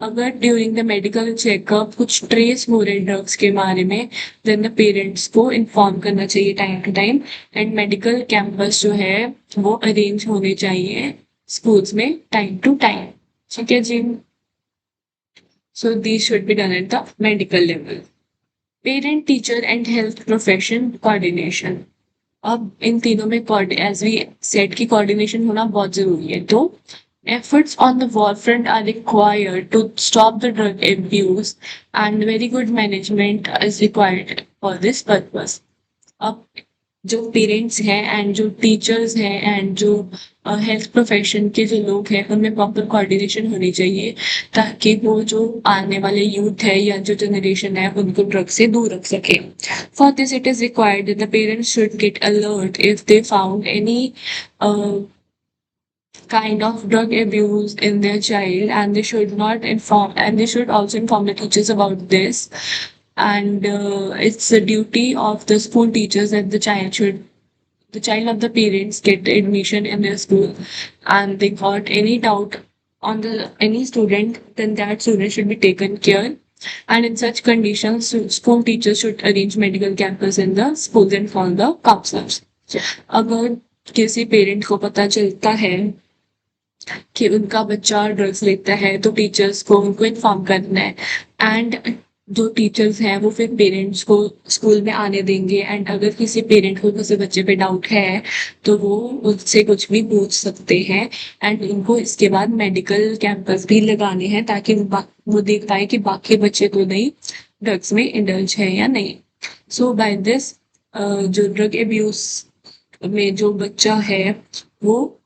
अगर ड्यूरिंग द मेडिकल चेकअप कुछ ट्रेस हो रहे ड्रग्स के बारे में, देन द पेरेंट्स को इन्फॉर्म करना चाहिए time to time. And medical campus जो है वो अरेंज होने चाहिए स्कूल्स में टाइम टू टाइम। ठीक है जी। So this should be done at the medical level. Parent teacher and health profession coordination. अब इन तीनों में एज वी सेट की कोऑर्डिनेशन होना बहुत जरूरी है। तो efforts on the war front are required to stop the drug abuse, and very good management is required for this purpose. अब जो पेरेंट्स हैं एंड जो टीचर्स हैं एंड जो हेल्थ प्रोफेशन के जो लोग हैं उनमें प्रॉपर कोऑर्डिनेशन होनी चाहिए, ताकि वो जो आने वाले यूथ है या जो जनरेशन है उनको ड्रग से दूर रख सके। For this it is required that the parents should get alert if they found any kind of drug abuse in their child, and they should not inform, and they should also inform the teachers about this. And it's the duty of the school teachers that the child of the parents get admission in their school, and they got any doubt on the any student, then that student should be taken care. And in such conditions, school teachers should arrange medical campus in the schools and call the counselors. अगर किसी parent को पता चलता है कि उनका बच्चा drugs लेता है तो टीचर्स को उनको इन्फॉर्म करना है। एंड जो टीचर्स हैं वो फिर पेरेंट्स को स्कूल में आने देंगे, एंड अगर किसी पेरेंट को किसी बच्चे पे डाउट है तो वो उससे कुछ भी पूछ सकते हैं। एंड उनको इसके बाद मेडिकल कैंपस भी लगाने हैं ताकि वो देख पाए कि बाकी बच्चे तो नहीं ड्रग्स में इंडल्ज है या नहीं। सो बाय दिस जो ड्रग एब्यूज में जो बच्चा है वो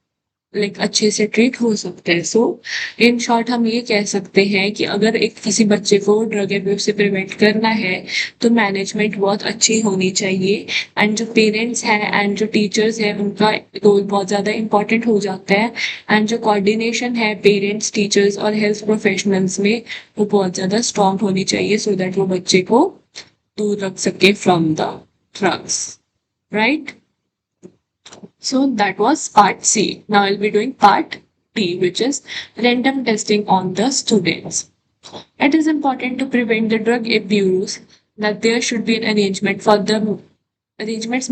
लाइक अच्छे से ट्रीट हो सकते हैं। सो इन शॉर्ट हम ये कह सकते हैं कि अगर एक किसी बच्चे को ड्रग एब्यूज से प्रिवेंट करना है तो मैनेजमेंट बहुत अच्छी होनी चाहिए, एंड जो पेरेंट्स हैं एंड जो टीचर्स हैं उनका रोल बहुत ज़्यादा इंपॉर्टेंट हो जाता है। एंड जो कोऑर्डिनेशन है पेरेंट्स टीचर्स और हेल्थ प्रोफेशनल्स में वो बहुत ज़्यादा स्ट्रांग होनी चाहिए, सो दैट वो बच्चे को दूर रख सके from the drugs, right? So that was part C. Now I'll be doing part D, which is random testing on the students. It is important to prevent the drug abuse that there should be an arrangements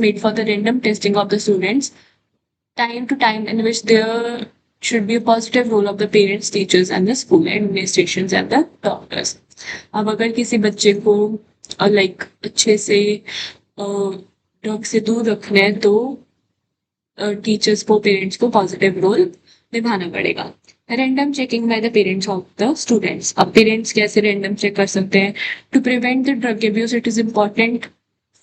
made for the random testing of the students time to time, in which there should be a positive role of the parents, teachers and the school administrations and the doctors. अब अगर किसी बच्चे को like अच्छे से drug से दूर रखना है तो टीचर्स को पेरेंट्स को पॉजिटिव रोल निभाना पड़ेगा। Random checking by the parents of the students. अब पेरेंट्स कैसे रैंडम चेक कर सकते हैं? To prevent the drug abuse it is important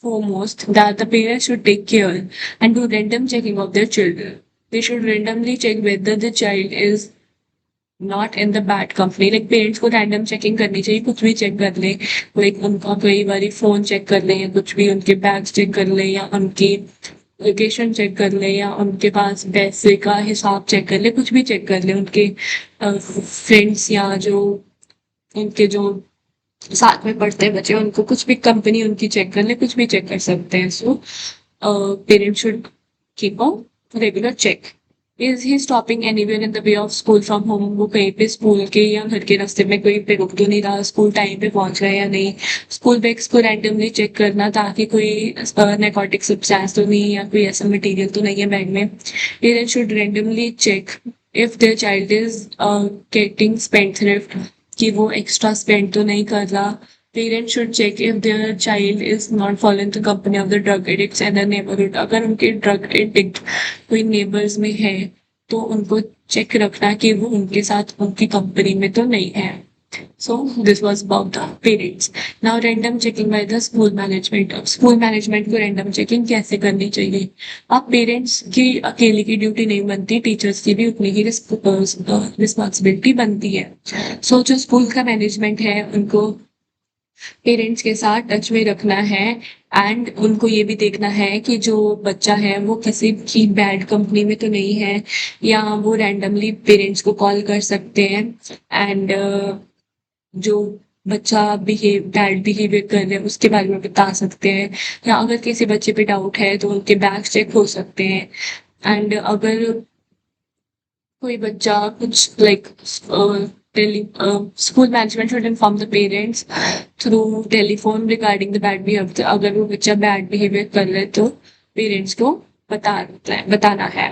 foremost that the parents should take care and do random checking of their children. They should randomly check whether the child is not in the bad company. Like parents को random checking करनी चाहिए, कुछ भी check कर ले, like उनका कई बार phone check कर ले या कुछ भी उनके बैग्स चेक कर ले या उनकी लोकेशन चेक कर ले या उनके पास पैसे का हिसाब चेक कर ले, कुछ भी चेक कर ले, उनके फ्रेंड्स या जो उनके जो साथ में पढ़ते हैं बच्चे, उनको कुछ भी कंपनी उनकी चेक कर ले, कुछ भी चेक कर सकते हैं। So parents should keep a regular check. Is he stopping anywhere in the way of school from home? वो कहीं पे स्कूल के या घर के रास्ते में कहीं पे रुक तो नहीं रहा, स्कूल टाइम पे पहुंच रहा है या नहीं। स्कूल बैग्स को रैंडमली चेक करना ताकि कोई नैर्कोटिक सब्सटेंस तो नहीं या कोई ऐसा मटेरियल तो नहीं है बैग में। Parents should randomly check if their child is getting spendthrift, कि वो एक्स्ट्रा स्पेंड तो नहीं कर रहा। Parents should check if their child is not following the company of the drug addicts in the neighbourhood. अगर उनके drug addict कोई neighbours में है तो उनको चेक रखना कि वो उनके साथ उनकी कंपनी में तो नहीं है। So this was about the parents. Now random checking by the school management. अब स्कूल मैनेजमेंट को रैंडम चेकिंग कैसे करनी चाहिए? अब पेरेंट्स की अकेले की ड्यूटी नहीं बनती, टीचर्स की भी उतनी ही रिस्पॉन्सिबिलिटी बनती है। सो जो स्कूल का मैनेजमेंट है उनको पेरेंट्स के साथ टच में रखना है एंड उनको ये भी देखना है कि जो बच्चा है वो किसी की बैड कंपनी में तो नहीं है, या वो रैंडमली पेरेंट्स को कॉल कर सकते हैं एंड जो बच्चा बैड बिहेवियर कर रहे हैं उसके बारे में बता सकते हैं, या अगर किसी बच्चे पे डाउट है तो उनके बैग चेक हो सकते हैं। एंड अगर कोई बच्चा कुछ like school management should inform the parents through telephone regarding the bad behavior। अगर वो बच्चा बैड बिहेवियर कर रहे तो पेरेंट्स को बताना है।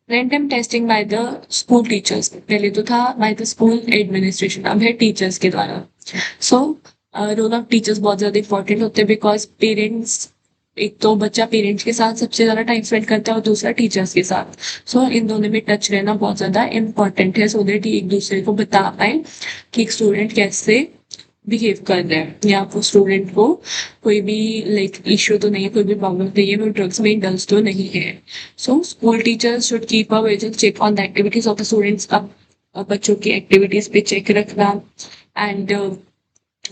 Random testing by the school teachers, पहले तो था बाय द स्कूल एडमिनिस्ट्रेशन, अब है टीचर्स के द्वारा। सो रोल ऑफ टीचर्स बहुत ज्यादा इंपॉर्टेंट होते हैं बिकॉज पेरेंट्स, एक तो बच्चा पेरेंट्स के साथ सबसे ज्यादा टाइम स्पेंड करता है और दूसरा टीचर्स के साथ। सो इन दोनों में टच रहना बहुत ज्यादा इम्पोर्टेंट है, सो दैट एक दूसरे को बता पाए कि एक स्टूडेंट कैसे बिहेव कर रहे हैं, या वो स्टूडेंट को कोई भी लाइक इश्यू तो नहीं है, कोई भी प्रॉब्लम नहीं है, वो ड्रग्स में इंडल्ज तो नहीं है। So school teachers should keep a vigil check on the activities of the students. अब बच्चों की एक्टिविटीज पे चेक रखना एंड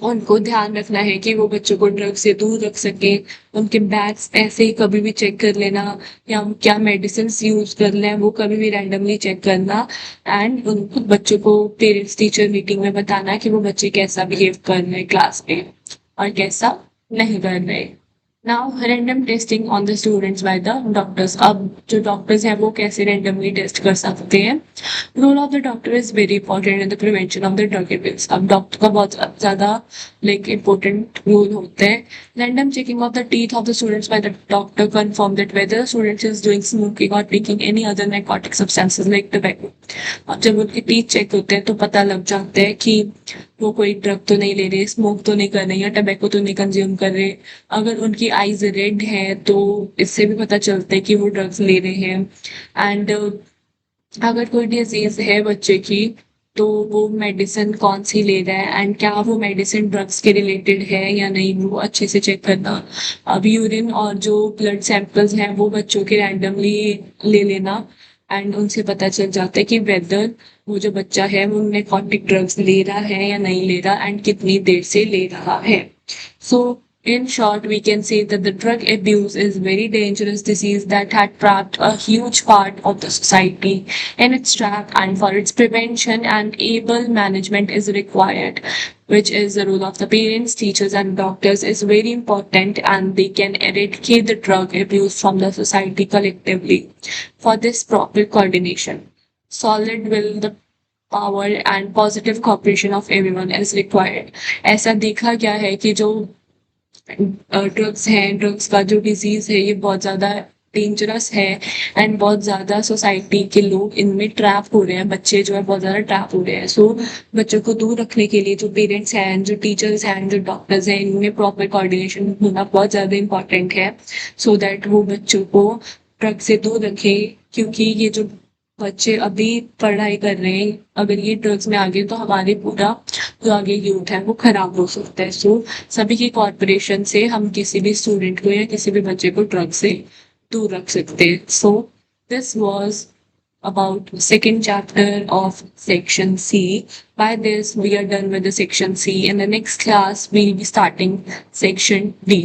उनको ध्यान रखना है कि वो बच्चों को ड्रग से दूर रख सके। उनके बैग्स ऐसे ही कभी भी चेक कर लेना, या क्या मेडिसिन यूज कर रहे हैं वो कभी भी रैंडमली चेक करना एंड उनको बच्चों को पेरेंट्स टीचर मीटिंग में बताना कि वो बच्चे कैसा बिहेव कर रहे हैं क्लास में और कैसा नहीं कर रहे। Now random testing on the students by the doctors. अब जो डॉक्टर्स हैं वो कैसे रैंडमली टेस्ट कर सकते हैं? Role of the doctor is very important in the prevention of the drug abuse. अब डॉक्टर का बहुत ज्यादा लाइक इंपॉर्टेंट रोल होता है। Random checking of the teeth of the students by the doctor confirm that whether student is doing smoking और taking any other narcotic substances like tobacco. अब जब उनके टीथ चेक होते हैं तो पता लग जाता है कि वो कोई ड्रग तो नहीं ले रहे, स्मोक तो नहीं कर रहे, या टोबैको तो नहीं कंज्यूम कर रहे। अगर उनकी आईज रेड है तो इससे भी पता चलता है कि वो ड्रग्स ले रहे हैं। एंड अगर कोई डिजीज है बच्चे की तो वो मेडिसिन कौन सी ले रहा है एंड क्या वो मेडिसिन ड्रग्स के रिलेटेड है या नहीं, वो अच्छे से चेक करना। अब यूरिन और जो ब्लड सैंपल्स हैं वो बच्चों के रैंडमली ले लेना एंड उनसे पता चल जाता है कि वेदर वो जो बच्चा है वो नार्कोटिक ड्रग्स ले रहा है या नहीं ले रहा एंड कितनी देर से ले रहा है। सो in short, we can say that the drug abuse is very dangerous disease that had trapped a huge part of the society in its trap, and for its prevention and able management is required, which is the role of the parents, teachers, and doctors is very important, and they can eradicate the drug abuse from the society collectively. For this proper coordination, solid will, the power and positive cooperation of everyone is required। ऐसा देखा गया है कि जो drugs हैं, drugs का जो disease है ये बहुत ज्यादा डेंजरस है एंड बहुत ज्यादा सोसाइटी के लोग इनमें ट्रैप हो रहे हैं, बच्चे जो है बहुत ज्यादा ट्रैप हो रहे हैं। सो बच्चों को दूर रखने के लिए जो पेरेंट्स हैं, जो टीचर्स हैं, जो डॉक्टर्स हैं, इनमें प्रॉपर कोऑर्डिनेशन होना बहुत ज्यादा इंपॉर्टेंट है, सो दैट वो बच्चों को ड्रग से दूर रखे। क्योंकि ये जो बच्चे अभी पढ़ाई कर रहे हैं, अगर ये ड्रग्स में आ गए तो हमारे पूरा जो आगे यूथ है वो खराब हो सकता है। सो सभी की कॉर्पोरेशन से हम किसी भी स्टूडेंट को या किसी भी बच्चे को ड्रग से दूर रख सकते हैं। So this was about second chapter of section C. By this we are done with the section C. In the next class we'll be starting section D.